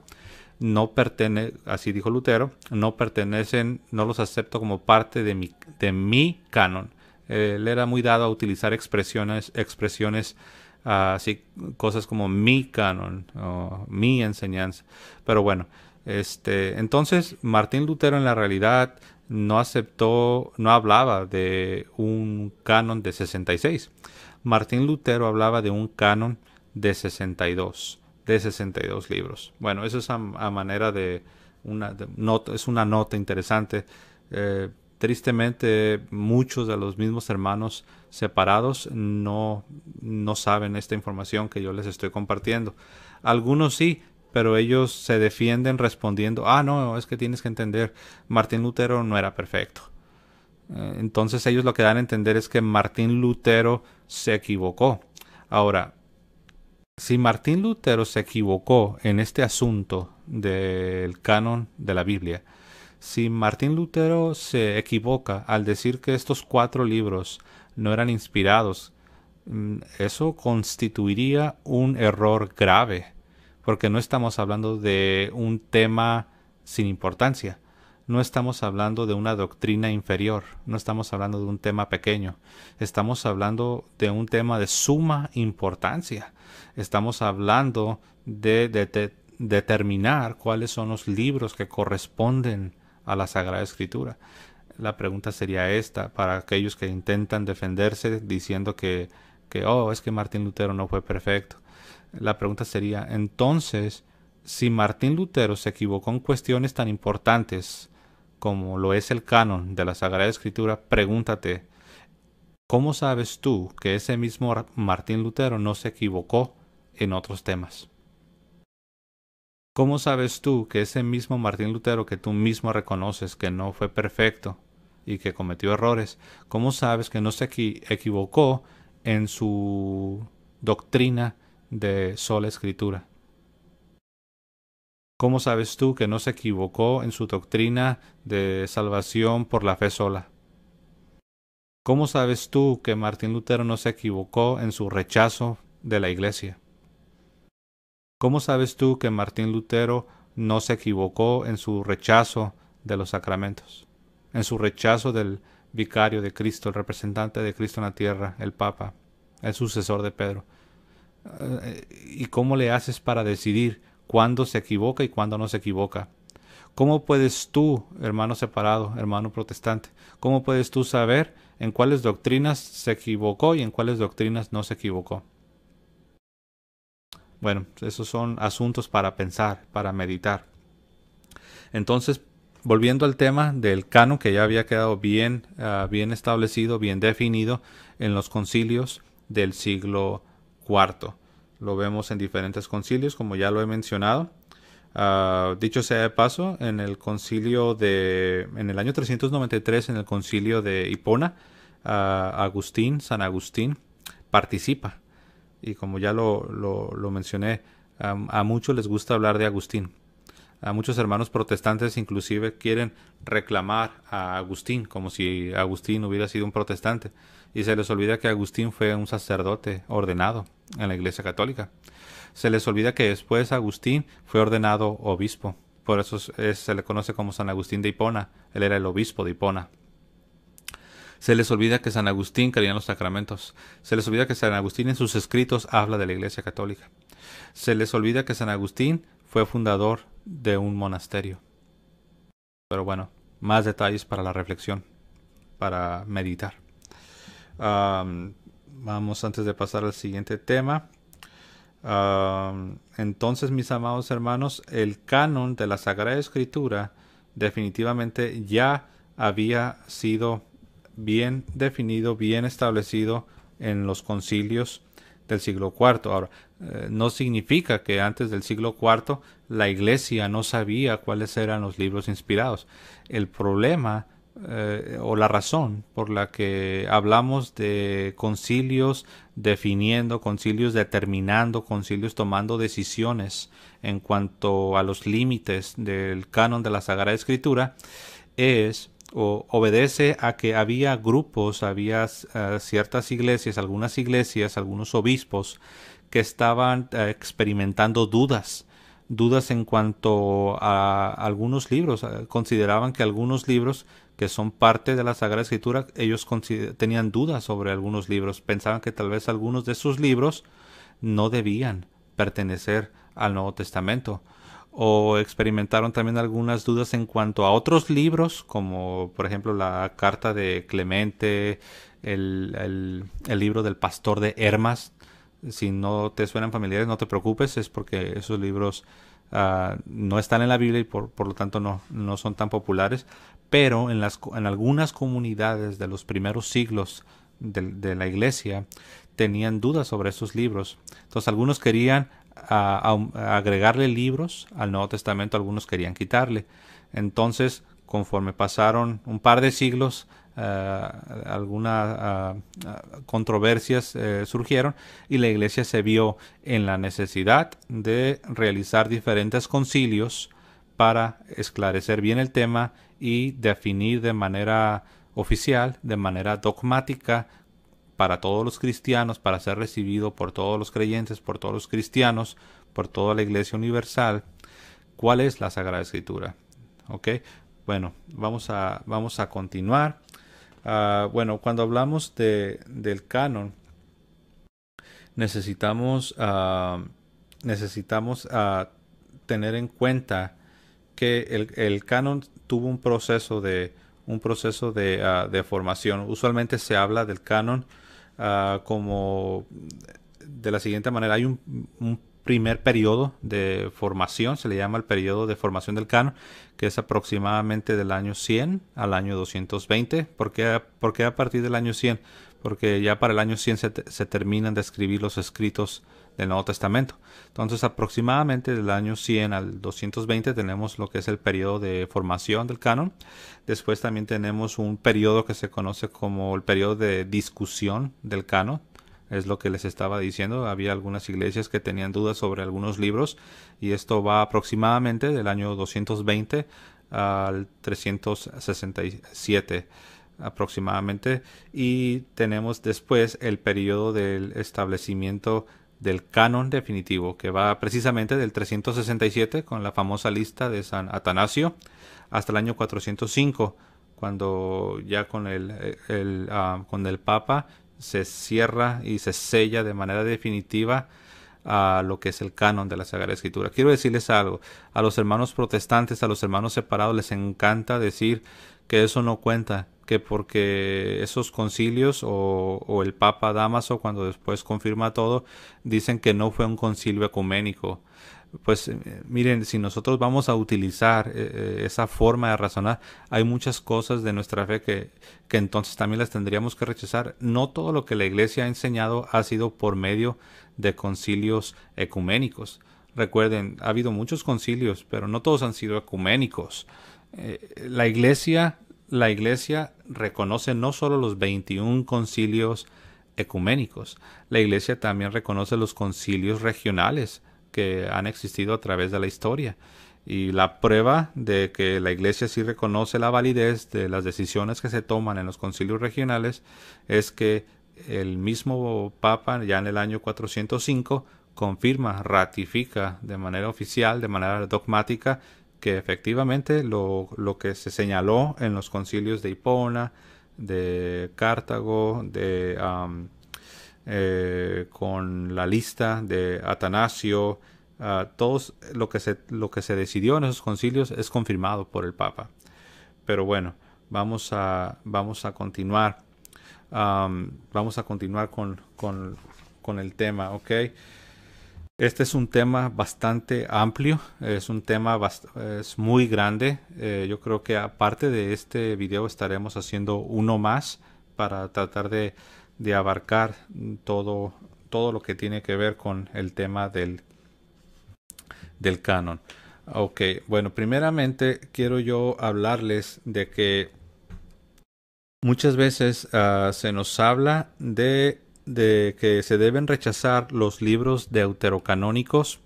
así dijo Lutero, no los acepto como parte de mi canon. Él era muy dado a utilizar expresiones así, cosas como mi canon o mi enseñanza. Pero bueno, entonces Martín Lutero en la realidad no aceptó, no hablaba de un canon de 66. Martín Lutero hablaba de un canon de 62 libros. Bueno, eso es a manera de una nota, es una nota interesante. Tristemente, muchos de los mismos hermanos separados no saben esta información que yo les estoy compartiendo. Algunos sí, pero ellos se defienden respondiendo, no, es que tienes que entender, Martín Lutero no era perfecto. Entonces ellos lo que dan a entender es que Martín Lutero se equivocó. Ahora, si Martín Lutero se equivocó en este asunto del canon de la Biblia, si Martín Lutero se equivoca al decir que estos 4 libros no eran inspirados, eso constituiría un error grave, porque no estamos hablando de un tema sin importancia, no estamos hablando de una doctrina inferior, no estamos hablando de un tema pequeño, estamos hablando de un tema de suma importancia, estamos hablando de determinar cuáles son los libros que corresponden a la Sagrada Escritura. La pregunta sería esta, para aquellos que intentan defenderse diciendo que es que Martín Lutero no fue perfecto. La pregunta sería, entonces, si Martín Lutero se equivocó en cuestiones tan importantes como lo es el canon de la Sagrada Escritura, pregúntate, ¿cómo sabes tú que ese mismo Martín Lutero no se equivocó en otros temas? ¿Cómo sabes tú que ese mismo Martín Lutero que tú mismo reconoces que no fue perfecto y que cometió errores, cómo sabes que no se equivocó en su doctrina de sola escritura? ¿Cómo sabes tú que no se equivocó en su doctrina de salvación por la fe sola? ¿Cómo sabes tú que Martín Lutero no se equivocó en su rechazo de la iglesia? ¿Cómo sabes tú que Martín Lutero no se equivocó en su rechazo de los sacramentos? En su rechazo del vicario de Cristo, el representante de Cristo en la tierra, el Papa, el sucesor de Pedro. ¿Y cómo le haces para decidir cuándo se equivoca y cuándo no se equivoca? ¿Cómo puedes tú, hermano separado, hermano protestante, cómo puedes tú saber en cuáles doctrinas se equivocó y en cuáles doctrinas no se equivocó? Bueno, esos son asuntos para pensar, para meditar. Entonces, volviendo al tema del canon, que ya había quedado bien establecido, bien definido en los concilios del siglo IV. Lo vemos en diferentes concilios, como ya lo he mencionado. Dicho sea de paso, en el el año 393, en el concilio de Hipona, San Agustín participa. Y como ya lo mencioné, a muchos les gusta hablar de Agustín. A muchos hermanos protestantes inclusive quieren reclamar a Agustín como si Agustín hubiera sido un protestante. Y se les olvida que Agustín fue un sacerdote ordenado en la Iglesia Católica. Se les olvida que después Agustín fue ordenado obispo. Por eso se le conoce como San Agustín de Hipona. Él era el obispo de Hipona. Se les olvida que San Agustín creía en los sacramentos. Se les olvida que San Agustín en sus escritos habla de la Iglesia Católica. Se les olvida que San Agustín fue fundador de un monasterio. Pero bueno, más detalles para la reflexión, para meditar. Vamos antes de pasar al siguiente tema. Entonces, mis amados hermanos, el canon de la Sagrada Escritura definitivamente ya había sido bien definido, bien establecido en los concilios del siglo IV. Ahora, no significa que antes del siglo IV la Iglesia no sabía cuáles eran los libros inspirados. El problema o la razón por la que hablamos de concilios definiendo, concilios determinando, concilios tomando decisiones en cuanto a los límites del canon de la Sagrada Escritura es o obedece a que había grupos, había ciertas iglesias, algunos obispos que estaban experimentando dudas en cuanto a algunos libros. Consideraban que algunos libros que son parte de la Sagrada Escritura, ellos tenían dudas sobre algunos libros. Pensaban que tal vez algunos de esos libros no debían pertenecer al Nuevo Testamento. o experimentaron también algunas dudas en cuanto a otros libros, como por ejemplo la carta de Clemente, el libro del pastor de Hermas. Si no te suenan familiares, no te preocupes, es porque esos libros no están en la Biblia y por lo tanto no son tan populares, pero en algunas comunidades de los primeros siglos de la iglesia tenían dudas sobre esos libros. Entonces algunos querían agregarle libros al Nuevo Testamento, algunos querían quitarle. Entonces, conforme pasaron un par de siglos, algunas controversias surgieron y la iglesia se vio en la necesidad de realizar diferentes concilios para esclarecer bien el tema y definir de manera oficial, de manera dogmática, para todos los cristianos, para ser recibido por todos los creyentes, por todos los cristianos, por toda la iglesia universal, cuál es la Sagrada Escritura. ¿Ok? Bueno, vamos a continuar. Bueno, cuando hablamos del canon, necesitamos tener en cuenta que el canon tuvo un proceso de formación. Usualmente se habla del canon como de la siguiente manera: hay un primer periodo de formación, se le llama el periodo de formación del canon, que es aproximadamente del año 100 al año 220. ¿Por qué a partir del año 100? Porque ya para el año 100 se terminan de escribir los escritos del Nuevo Testamento. Entonces, aproximadamente del año 100 al 220 tenemos lo que es el periodo de formación del canon. Después también tenemos un periodo que se conoce como el periodo de discusión del canon. Es lo que les estaba diciendo. Había algunas iglesias que tenían dudas sobre algunos libros, y esto va aproximadamente del año 220 al 367 aproximadamente. Y tenemos después el periodo del establecimiento del canon definitivo, que va precisamente del 367 con la famosa lista de San Atanasio hasta el año 405, cuando ya con el Papa se cierra y se sella de manera definitiva a lo que es el canon de la Sagrada Escritura. Quiero decirles algo: a los hermanos protestantes, a los hermanos separados, les encanta decir que eso no cuenta, que porque esos concilios o el Papa Dámaso, cuando después confirma todo, dicen que no fue un concilio ecuménico. Pues miren, si nosotros vamos a utilizar esa forma de razonar, hay muchas cosas de nuestra fe que entonces también las tendríamos que rechazar. No todo lo que la iglesia ha enseñado ha sido por medio de concilios ecuménicos. Recuerden, ha habido muchos concilios, pero no todos han sido ecuménicos. La iglesia reconoce no solo los 21 concilios ecuménicos, la iglesia también reconoce los concilios regionales que han existido a través de la historia. Y la prueba de que la iglesia sí reconoce la validez de las decisiones que se toman en los concilios regionales es que el mismo Papa, ya en el año 405, confirma, ratifica de manera oficial, de manera dogmática, que efectivamente lo que se señaló en los concilios de Hipona, de Cartago, con la lista de Atanasio, todos lo que se decidió en esos concilios es confirmado por el Papa. Pero bueno, vamos a continuar. Vamos a continuar con el tema, ¿ok? Este es un tema bastante amplio, es un tema es muy grande. Yo creo que aparte de este video estaremos haciendo uno más para tratar de abarcar todo lo que tiene que ver con el tema del canon. Ok, bueno, primeramente quiero yo hablarles de que muchas veces se nos habla de que se deben rechazar los libros deuterocanónicos,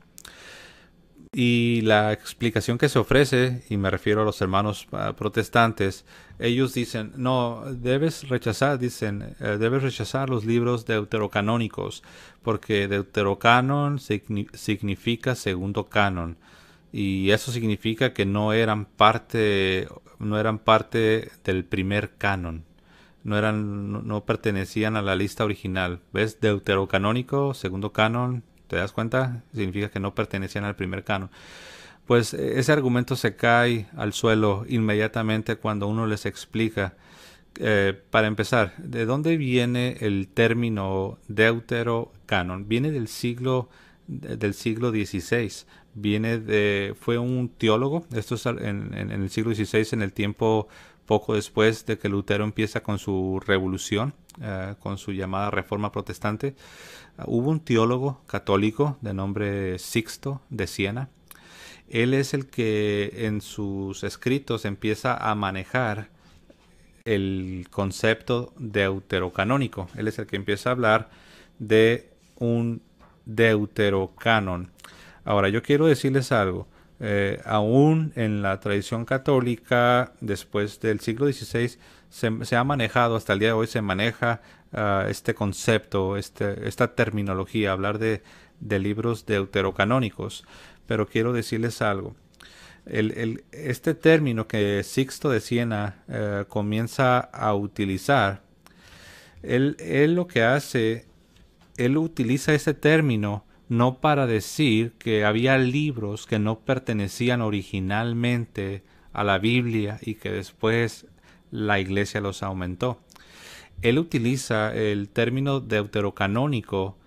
y la explicación que se ofrece, y me refiero a los hermanos protestantes, ellos dicen, no, debes rechazar los libros deuterocanónicos, porque deuterocanon significa segundo canon, y eso significa que no eran parte del primer canon. No pertenecían a la lista original. ¿Ves? Deuterocanónico, segundo canon, ¿te das cuenta? Significa que no pertenecían al primer canon. Pues ese argumento se cae al suelo inmediatamente cuando uno les explica. Para empezar, ¿de dónde viene el término deuterocanon? Viene del siglo XVI. Fue un teólogo, esto es en el siglo XVI, en el tiempo poco después de que Lutero empieza con su revolución, con su llamada Reforma Protestante. Hubo un teólogo católico de nombre Sixto de Siena. Él es el que en sus escritos empieza a manejar el concepto deuterocanónico. Él es el que empieza a hablar de un deuterocanon. Ahora, yo quiero decirles algo. Aún en la tradición católica, después del siglo XVI, se ha manejado, hasta el día de hoy se maneja este concepto, esta terminología, hablar de libros deuterocanónicos. Pero quiero decirles algo. Este término que Sixto de Siena comienza a utilizar, él lo que hace, él utiliza ese término no para decir que había libros que no pertenecían originalmente a la Biblia y que después la iglesia los aumentó. Él utiliza el término deuterocanónico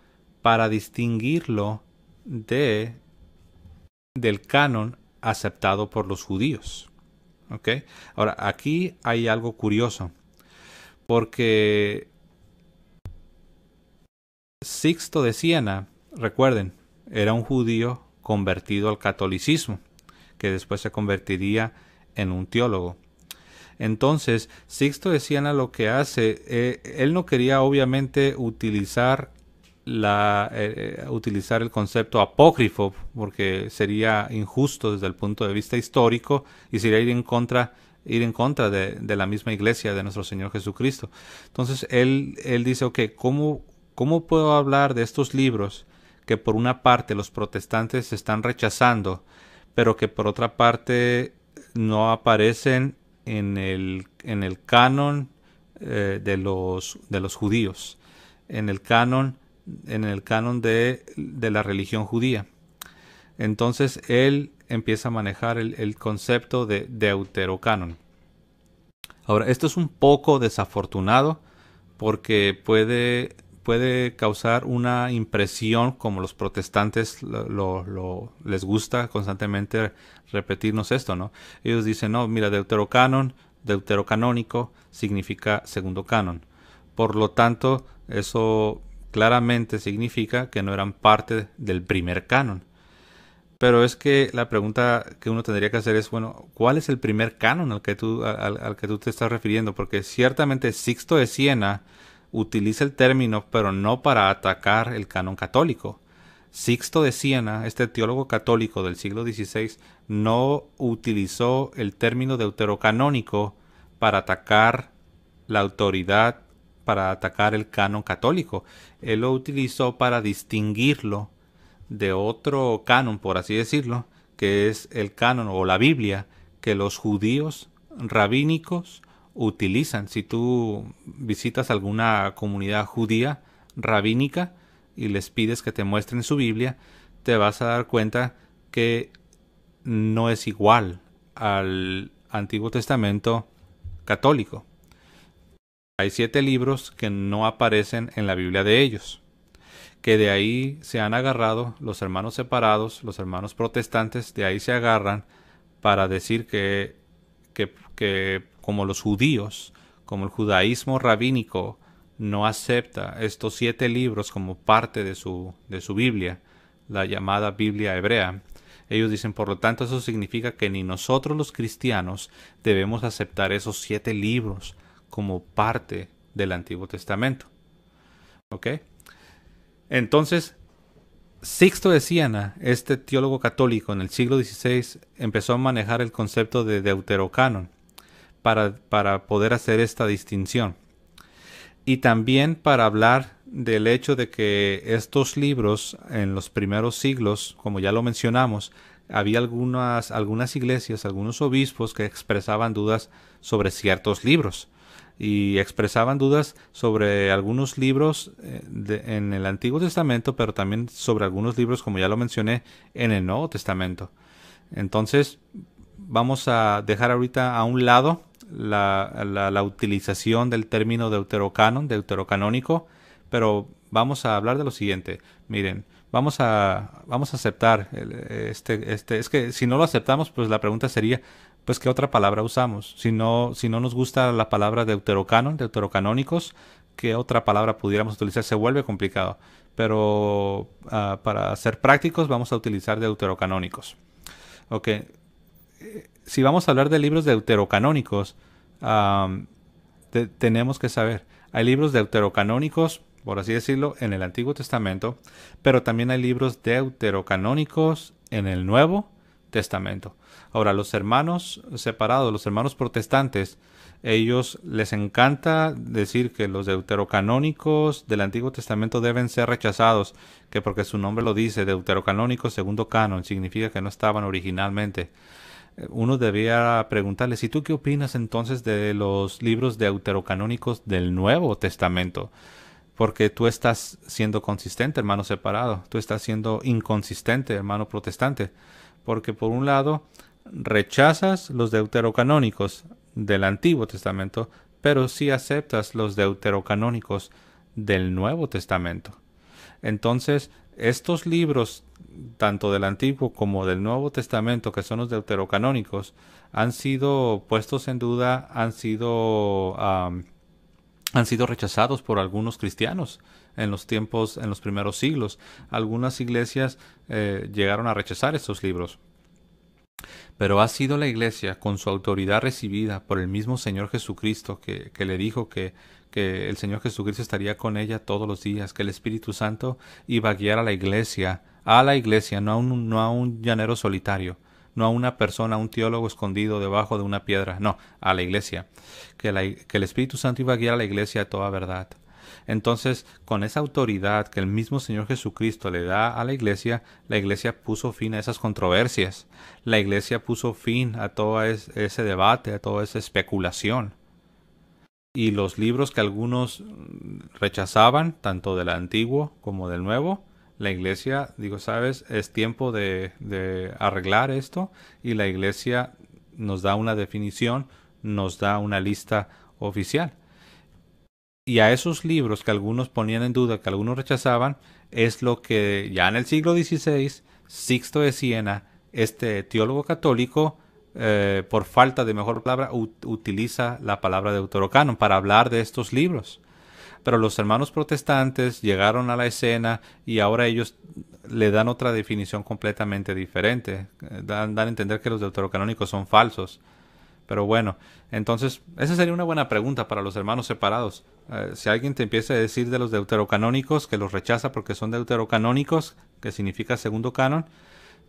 para distinguirlo del canon aceptado por los judíos. ¿Ok? Ahora, aquí hay algo curioso, porque Sixto de Siena, recuerden, era un judío convertido al catolicismo, que después se convertiría en un teólogo. Entonces, Sixto de Siena lo que hace, él no quería obviamente utilizar el concepto apócrifo, porque sería injusto desde el punto de vista histórico y sería ir en contra de la misma iglesia de nuestro Señor Jesucristo. Entonces él dice, ok, ¿cómo puedo hablar de estos libros que por una parte los protestantes están rechazando, pero que por otra parte no aparecen en el canon de los judíos, en el canon de la religión judía? Entonces él empieza a manejar el concepto de deuterocanon. Ahora, esto es un poco desafortunado porque puede causar una impresión, como los protestantes les gusta constantemente repetirnos esto, ¿no? Ellos dicen, no, mira, deuterocanónico significa segundo canon. Por lo tanto, eso claramente significa que no eran parte del primer canon. Pero es que la pregunta que uno tendría que hacer es, bueno, ¿cuál es el primer canon al que tú te estás refiriendo? Porque ciertamente Sixto de Siena utiliza el término, pero no para atacar el canon católico. Sixto de Siena, este teólogo católico del siglo XVI, no utilizó el término deuterocanónico para atacar la autoridad, para atacar el canon católico. Él lo utilizó para distinguirlo de otro canon, por así decirlo, que es el canon o la Biblia que los judíos rabínicos utilizan. Si tú visitas alguna comunidad judía rabínica y les pides que te muestren su Biblia, te vas a dar cuenta que no es igual al Antiguo Testamento católico. Hay 7 libros que no aparecen en la Biblia de ellos, que de ahí se han agarrado los hermanos separados, los hermanos protestantes, de ahí se agarran para decir que como los judíos, como el judaísmo rabínico no acepta estos 7 libros como parte de su Biblia, la llamada Biblia hebrea, ellos dicen, por lo tanto, eso significa que ni nosotros los cristianos debemos aceptar esos 7 libros como parte del Antiguo Testamento. ¿Ok? Entonces, Sixto de Siena, este teólogo católico en el siglo XVI, empezó a manejar el concepto de deuterocanon para poder hacer esta distinción. Y también para hablar del hecho de que estos libros en los primeros siglos, como ya lo mencionamos, había algunas iglesias, algunos obispos que expresaban dudas sobre ciertos libros. Y expresaban dudas sobre algunos libros en el Antiguo Testamento, pero también sobre algunos libros, como ya lo mencioné, en el Nuevo Testamento. Entonces, vamos a dejar ahorita a un lado la utilización del término deuterocanónico, pero vamos a hablar de lo siguiente. Miren, vamos a aceptar es que si no lo aceptamos, pues la pregunta sería, pues ¿qué otra palabra usamos? Si no nos gusta la palabra deuterocanónicos, ¿qué otra palabra pudiéramos utilizar? Se vuelve complicado, pero para ser prácticos vamos a utilizar deuterocanónicos. Ok, si vamos a hablar de libros deuterocanónicos, tenemos que saber, hay libros deuterocanónicos, por así decirlo, en el Antiguo Testamento, pero también hay libros deuterocanónicos en el Nuevo Testamento. Ahora, los hermanos separados, los hermanos protestantes, ellos les encanta decir que los deuterocanónicos del Antiguo Testamento deben ser rechazados, que porque su nombre lo dice, deuterocanónicos segundo canon, significa que no estaban originalmente. Uno debía preguntarles, ¿y tú qué opinas entonces de los libros deuterocanónicos del Nuevo Testamento? Porque tú estás siendo consistente, hermano separado. Tú estás siendo inconsistente, hermano protestante. Porque por un lado, rechazas los deuterocanónicos del Antiguo Testamento, pero sí aceptas los deuterocanónicos del Nuevo Testamento. Entonces, estos libros, tanto del Antiguo como del Nuevo Testamento, que son los deuterocanónicos, han sido puestos en duda, han sido rechazados por algunos cristianos en los tiempos, en los primeros siglos. Algunas iglesias llegaron a rechazar estos libros. Pero ha sido la iglesia, con su autoridad recibida por el mismo Señor Jesucristo, que le dijo que el Señor Jesucristo estaría con ella todos los días, que el Espíritu Santo iba a guiar a la iglesia, no a un llanero solitario, no a una persona, a un teólogo escondido debajo de una piedra, no, a la iglesia, que el Espíritu Santo iba a guiar a la iglesia a toda verdad. Entonces, con esa autoridad que el mismo Señor Jesucristo le da a la iglesia puso fin a esas controversias. La iglesia puso fin a todo ese debate, a toda esa especulación. Y los libros que algunos rechazaban, tanto del Antiguo como del Nuevo, la iglesia, sabes, es tiempo de arreglar esto, y la iglesia nos da una definición, nos da una lista oficial. Y a esos libros que algunos ponían en duda, que algunos rechazaban, es lo que ya en el siglo XVI, Sixto de Siena, este teólogo católico, por falta de mejor palabra, utiliza la palabra deuterocanon para hablar de estos libros. Pero los hermanos protestantes llegaron a la escena y ahora ellos le dan otra definición completamente diferente. Dan a entender que los deuterocanónicos son falsos. Pero bueno, entonces esa sería una buena pregunta para los hermanos separados. Si alguien te empieza a decir de los deuterocanónicos que los rechaza porque son deuterocanónicos, que significa segundo canon,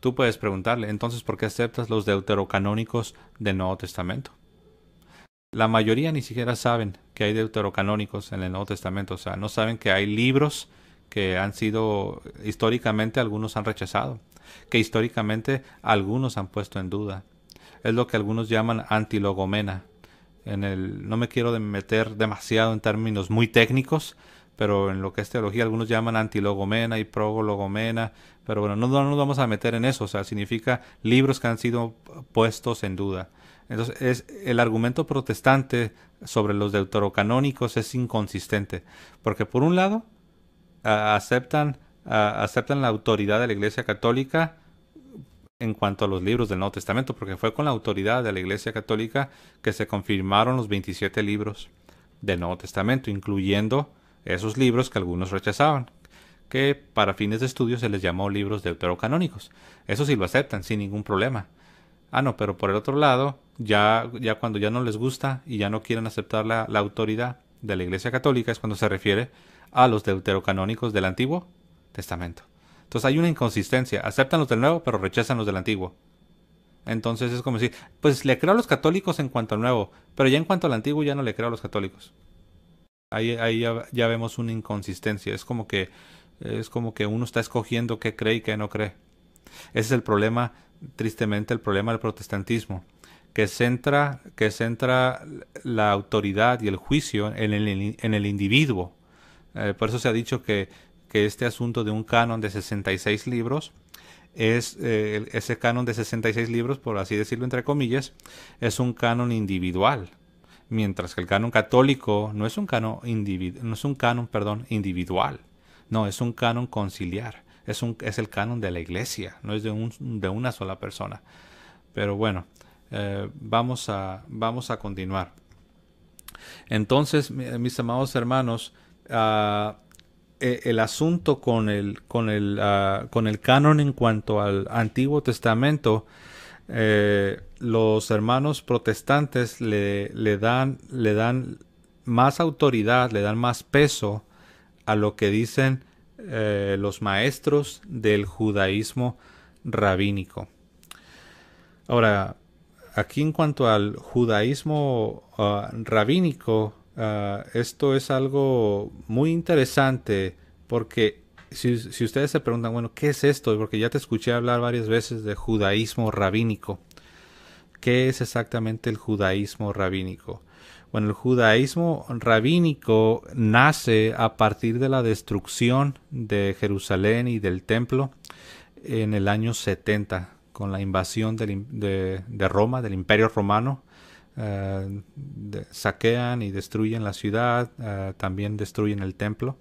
tú puedes preguntarle, entonces, ¿por qué aceptas los deuterocanónicos del Nuevo Testamento? La mayoría ni siquiera saben que hay deuterocanónicos en el Nuevo Testamento. O sea, no saben que hay libros que han sido, históricamente algunos han rechazado, que históricamente algunos han puesto en duda. Es lo que algunos llaman antilogomena. No me quiero meter demasiado en términos muy técnicos, pero en lo que es teología algunos llaman antilogomena y prologomena, pero bueno, no nos vamos a meter en eso. O sea, significa libros que han sido puestos en duda. Entonces, el argumento protestante sobre los deuterocanónicos es inconsistente, porque por un lado aceptan la autoridad de la Iglesia Católica en cuanto a los libros del Nuevo Testamento, porque fue con la autoridad de la Iglesia Católica que se confirmaron los 27 libros del Nuevo Testamento, incluyendo esos libros que algunos rechazaban, que para fines de estudio se les llamó libros deuterocanónicos. Eso sí lo aceptan sin ningún problema. No, pero por el otro lado, ya cuando ya no les gusta y ya no quieren aceptar la autoridad de la Iglesia Católica es cuando se refiere a los deuterocanónicos del Antiguo Testamento. Entonces hay una inconsistencia. Aceptan los del Nuevo, pero rechazan los del Antiguo. Entonces es como decir, pues le creo a los católicos en cuanto al Nuevo, pero ya en cuanto al Antiguo ya no le creo a los católicos. Ahí ya vemos una inconsistencia. Es como que uno está escogiendo qué cree y qué no cree. Ese es el problema, tristemente, el problema del protestantismo, que centra la autoridad y el juicio en el individuo. Por eso se ha dicho que que este asunto de un canon de 66 libros es ese canon de 66 libros, por así decirlo entre comillas, es un canon individual, mientras que el canon católico no es un canon individual, no, es un canon conciliar, es el canon de la iglesia, no es de una sola persona. Pero bueno, vamos a continuar. Entonces, mis amados hermanos, el asunto con el canon en cuanto al Antiguo Testamento, los hermanos protestantes le dan más autoridad, le dan más peso a lo que dicen los maestros del judaísmo rabínico. Ahora, aquí en cuanto al judaísmo rabínico, esto es algo muy interesante, porque si ustedes se preguntan, bueno, ¿qué es esto? Porque ya te escuché hablar varias veces de judaísmo rabínico. ¿Qué es exactamente el judaísmo rabínico? Bueno, el judaísmo rabínico nace a partir de la destrucción de Jerusalén y del templo en el año 70, con la invasión de Roma, del Imperio Romano. Saquean y destruyen la ciudad, también destruyen el templo.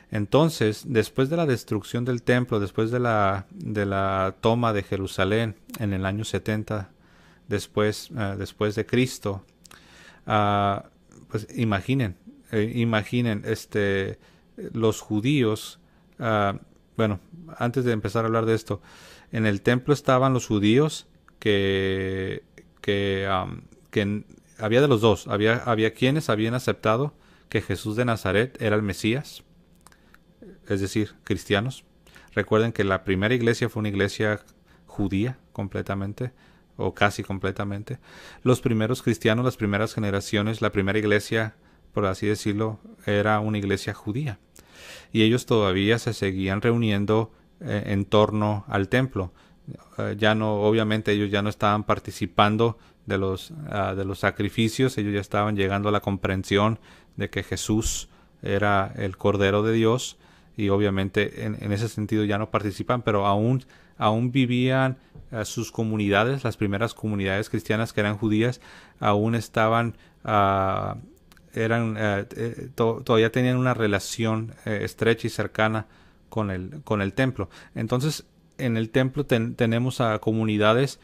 Entonces, después de la destrucción del templo, después de la toma de Jerusalén en el año 70 después de Cristo, pues imaginen los judíos. Bueno, antes de empezar a hablar de esto, en el templo estaban los judíos que había de los dos. Había quienes habían aceptado que Jesús de Nazaret era el Mesías, es decir, cristianos. Recuerden que la primera iglesia fue una iglesia judía completamente, o casi completamente. Los primeros cristianos, las primeras generaciones, la primera iglesia, por así decirlo, era una iglesia judía. Y ellos todavía se seguían reuniendo en torno al templo. Obviamente ellos ya no estaban participando de los sacrificios, ellos ya estaban llegando a la comprensión de que Jesús era el Cordero de Dios, y obviamente en ese sentido ya no participan, pero aún vivían sus comunidades, las primeras comunidades cristianas que eran judías, aún estaban todavía tenían una relación estrecha y cercana con el templo. Entonces, en el templo tenemos a comunidades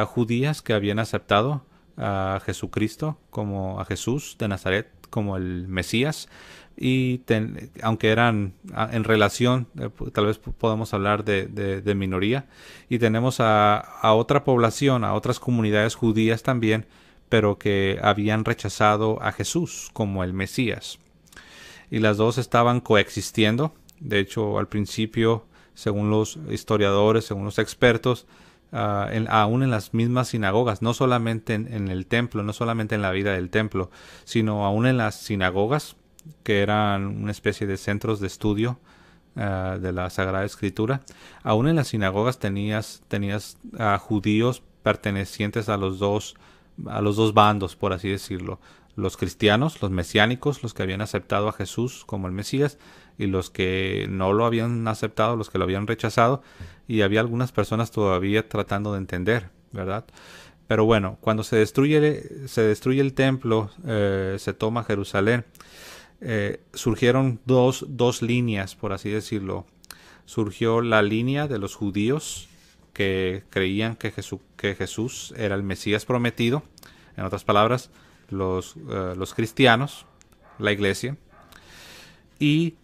judías que habían aceptado a Jesucristo, como a Jesús de Nazaret, como el Mesías, y aunque eran en relación, tal vez podemos hablar de minoría, y tenemos a otra población, a otras comunidades judías también, pero que habían rechazado a Jesús como el Mesías. Y las dos estaban coexistiendo. De hecho, al principio, según los historiadores, según los expertos, aún en las mismas sinagogas, no solamente en el templo, no solamente en la vida del templo, sino aún en las sinagogas, que eran una especie de centros de estudio de la Sagrada Escritura. Aún en las sinagogas tenías judíos pertenecientes a los dos bandos, por así decirlo: los cristianos, los mesiánicos, los que habían aceptado a Jesús como el Mesías, y los que no lo habían aceptado, los que lo habían rechazado, y había algunas personas todavía tratando de entender, ¿verdad? Pero bueno, cuando se destruye el templo, se toma Jerusalén, surgieron dos líneas, por así decirlo. Surgió la línea de los judíos, que creían que Jesús era el Mesías prometido. En otras palabras, los cristianos, la iglesia. Y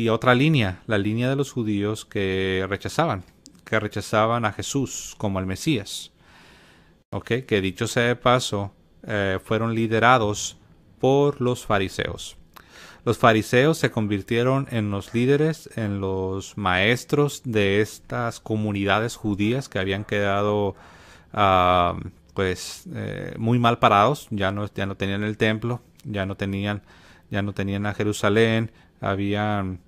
otra línea, la línea de los judíos que rechazaban a Jesús como el Mesías. Que dicho sea de paso, fueron liderados por los fariseos. Los fariseos se convirtieron en los líderes, en los maestros de estas comunidades judías que habían quedado muy mal parados. Ya no tenían el templo, ya no tenían a Jerusalén, habían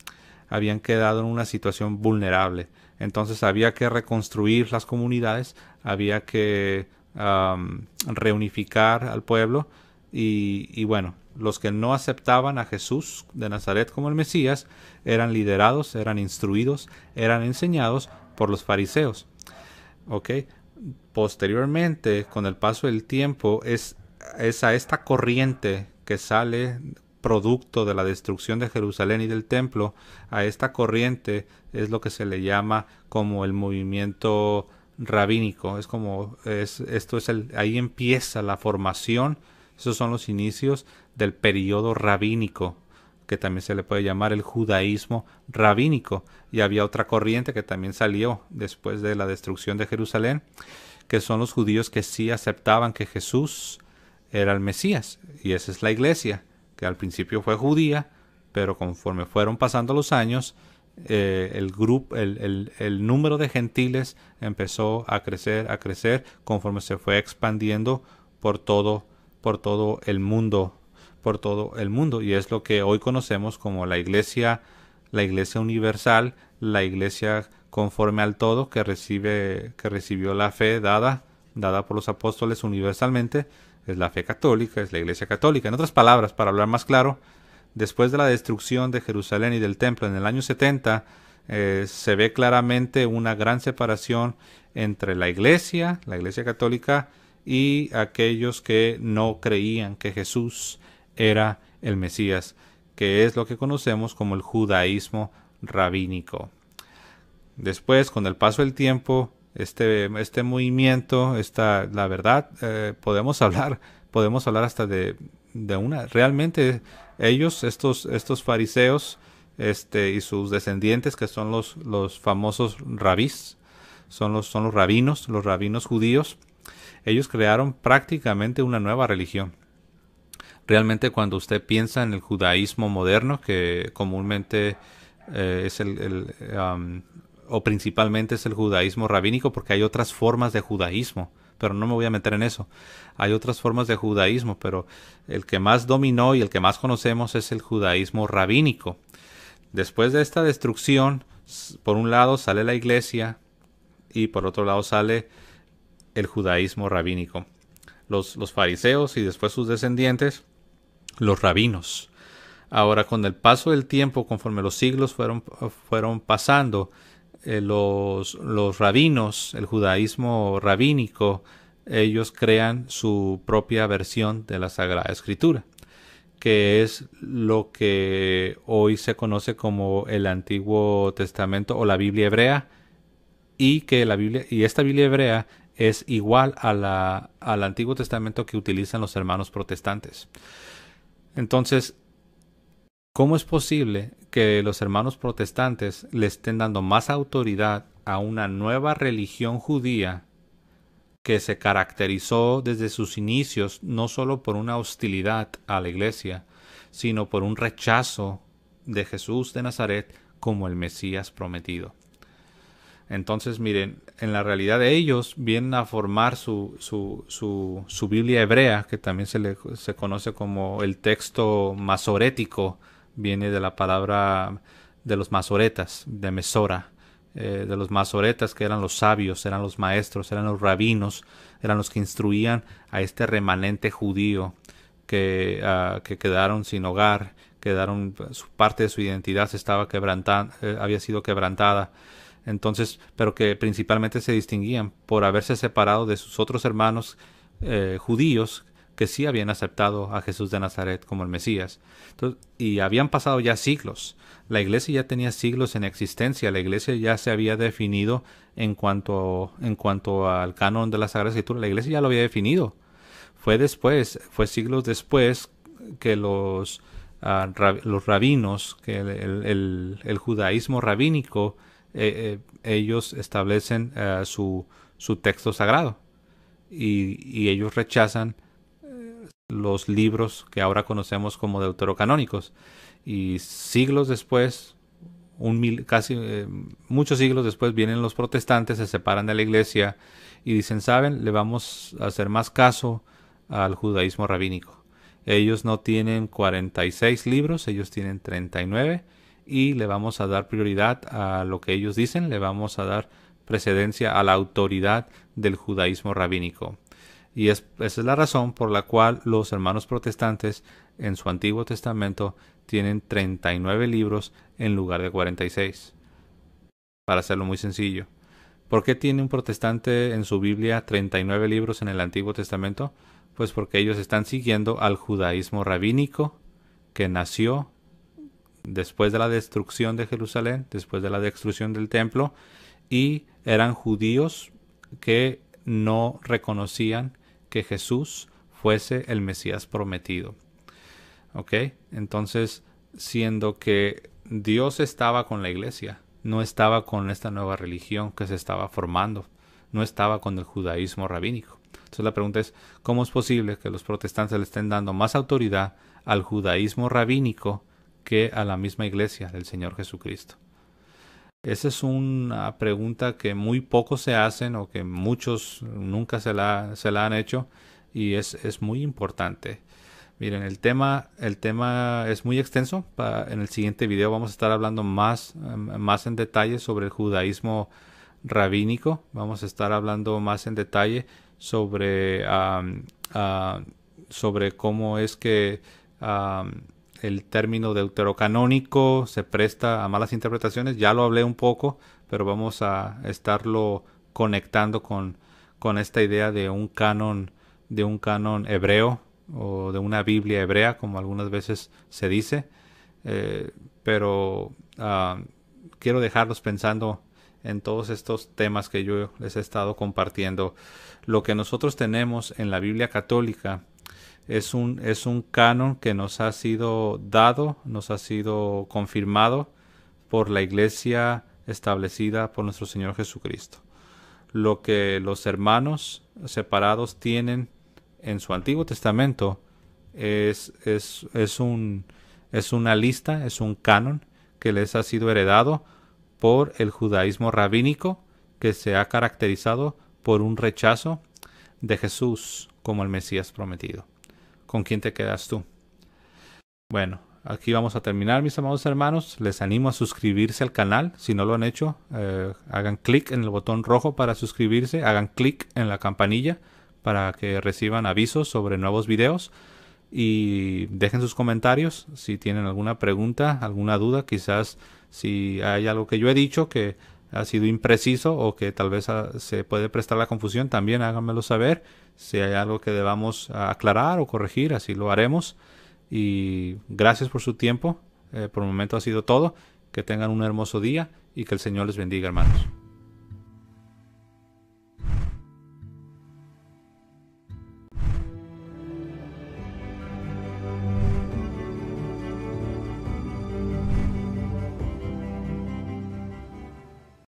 quedado en una situación vulnerable. Entonces había que reconstruir las comunidades, había que reunificar al pueblo, y bueno, los que no aceptaban a Jesús de Nazaret como el Mesías eran liderados, eran instruidos, eran enseñados por los fariseos. ¿Ok? Posteriormente, con el paso del tiempo, es a esta corriente que sale producto de la destrucción de Jerusalén y del templo, a esta corriente es lo que se le llama como el movimiento rabínico. Es como ahí empieza la formación. Esos son los inicios del periodo rabínico, que también se le puede llamar el judaísmo rabínico. Y había otra corriente que también salió después de la destrucción de Jerusalén, que son los judíos que sí aceptaban que Jesús era el Mesías. Y esa es la iglesia, que al principio fue judía, pero conforme fueron pasando los años, el número de gentiles empezó a crecer conforme se fue expandiendo por todo el mundo, y es lo que hoy conocemos como la iglesia universal, la iglesia conforme al todo que recibió la fe dada por los apóstoles universalmente. Es la fe católica, es la iglesia católica. En otras palabras, para hablar más claro, después de la destrucción de Jerusalén y del templo en el año 70, se ve claramente una gran separación entre la iglesia católica, y aquellos que no creían que Jesús era el Mesías, que es lo que conocemos como el judaísmo rabínico. Después, con el paso del tiempo, este movimiento, la verdad, podemos hablar hasta de una, realmente ellos, estos fariseos, y sus descendientes, que son los famosos rabís, son los rabinos judíos. Ellos crearon prácticamente una nueva religión. Realmente, cuando usted piensa en el judaísmo moderno, que comúnmente es o principalmente es el judaísmo rabínico, porque hay otras formas de judaísmo, pero no me voy a meter en eso. Hay otras formas de judaísmo, pero el que más dominó y el que más conocemos es el judaísmo rabínico. Después de esta destrucción, por un lado sale la iglesia y por otro lado sale el judaísmo rabínico. Los fariseos y después sus descendientes, los rabinos. Ahora, con el paso del tiempo, conforme los siglos fueron pasando, los rabinos, el judaísmo rabínico, ellos crean su propia versión de la Sagrada Escritura, que es lo que hoy se conoce como el Antiguo Testamento o la Biblia hebrea, y esta Biblia hebrea es igual al Antiguo Testamento que utilizan los hermanos protestantes. Entonces, ¿cómo es posible que los hermanos protestantes le estén dando más autoridad a una nueva religión judía que se caracterizó desde sus inicios no solo por una hostilidad a la iglesia, sino por un rechazo de Jesús de Nazaret como el Mesías prometido? Entonces, miren, en la realidad de ellos vienen a formar su Biblia hebrea, que también se conoce como el texto masorético. Viene de la palabra de los masoretas, de Mesora, de los masoretas, que eran los sabios, eran los maestros, eran los rabinos, eran los que instruían a este remanente judío que quedaron sin hogar, parte de su identidad había sido quebrantada. Entonces, pero que principalmente se distinguían por haberse separado de sus otros hermanos judíos que sí habían aceptado a Jesús de Nazaret como el Mesías. Entonces, y habían pasado ya siglos. La iglesia ya tenía siglos en existencia. La iglesia ya se había definido en cuanto al canon de la Sagrada Escritura. La iglesia ya lo había definido. Fue siglos después que los rabinos, que el judaísmo rabínico, ellos establecen su texto sagrado, y ellos rechazan los libros que ahora conocemos como deuterocanónicos. Y siglos después, muchos siglos después, vienen los protestantes, se separan de la iglesia y dicen, ¿saben? Le vamos a hacer más caso al judaísmo rabínico. Ellos no tienen 46 libros, ellos tienen 39, y le vamos a dar prioridad a lo que ellos dicen, le vamos a dar precedencia a la autoridad del judaísmo rabínico. Y esa es la razón por la cual los hermanos protestantes en su Antiguo Testamento tienen 39 libros en lugar de 46. Para hacerlo muy sencillo. ¿Por qué tiene un protestante en su Biblia 39 libros en el Antiguo Testamento? Pues porque ellos están siguiendo al judaísmo rabínico que nació después de la destrucción de Jerusalén, después de la destrucción del templo, y eran judíos que no reconocían que Jesús fuese el Mesías prometido. ¿Ok? Entonces, siendo que Dios estaba con la iglesia, no estaba con esta nueva religión que se estaba formando, no estaba con el judaísmo rabínico. Entonces la pregunta es, ¿cómo es posible que los protestantes le estén dando más autoridad al judaísmo rabínico que a la misma iglesia del Señor Jesucristo? Esa es una pregunta que muy pocos se hacen o que muchos nunca se la han hecho, y es muy importante. Miren, el tema es muy extenso. En el siguiente video vamos a estar hablando más en detalle sobre el judaísmo rabínico. Vamos a estar hablando más en detalle sobre cómo es que el término deuterocanónico se presta a malas interpretaciones. Ya lo hablé un poco, pero vamos a estarlo conectando con esta idea de un canon hebreo, o de una Biblia hebrea, como algunas veces se dice. Pero quiero dejarlos pensando en todos estos temas que yo les he estado compartiendo. Lo que nosotros tenemos en la Biblia católica es un canon que nos ha sido dado, nos ha sido confirmado por la iglesia establecida por nuestro Señor Jesucristo. Lo que los hermanos separados tienen en su Antiguo Testamento es una lista, es un canon que les ha sido heredado por el judaísmo rabínico, que se ha caracterizado por un rechazo de Jesús como el Mesías prometido. ¿Con quién te quedas tú? Bueno, aquí vamos a terminar, mis amados hermanos. Les animo a suscribirse al canal. Si no lo han hecho, hagan clic en el botón rojo para suscribirse. Hagan clic en la campanilla para que reciban avisos sobre nuevos videos. Y dejen sus comentarios si tienen alguna pregunta, alguna duda. Quizás si hay algo que yo he dicho que ha sido impreciso o que tal vez se puede prestar la confusión, también háganmelo saber. Si hay algo que debamos aclarar o corregir, así lo haremos. Y gracias por su tiempo. Por el momento ha sido todo. Que tengan un hermoso día y que el Señor les bendiga, hermanos.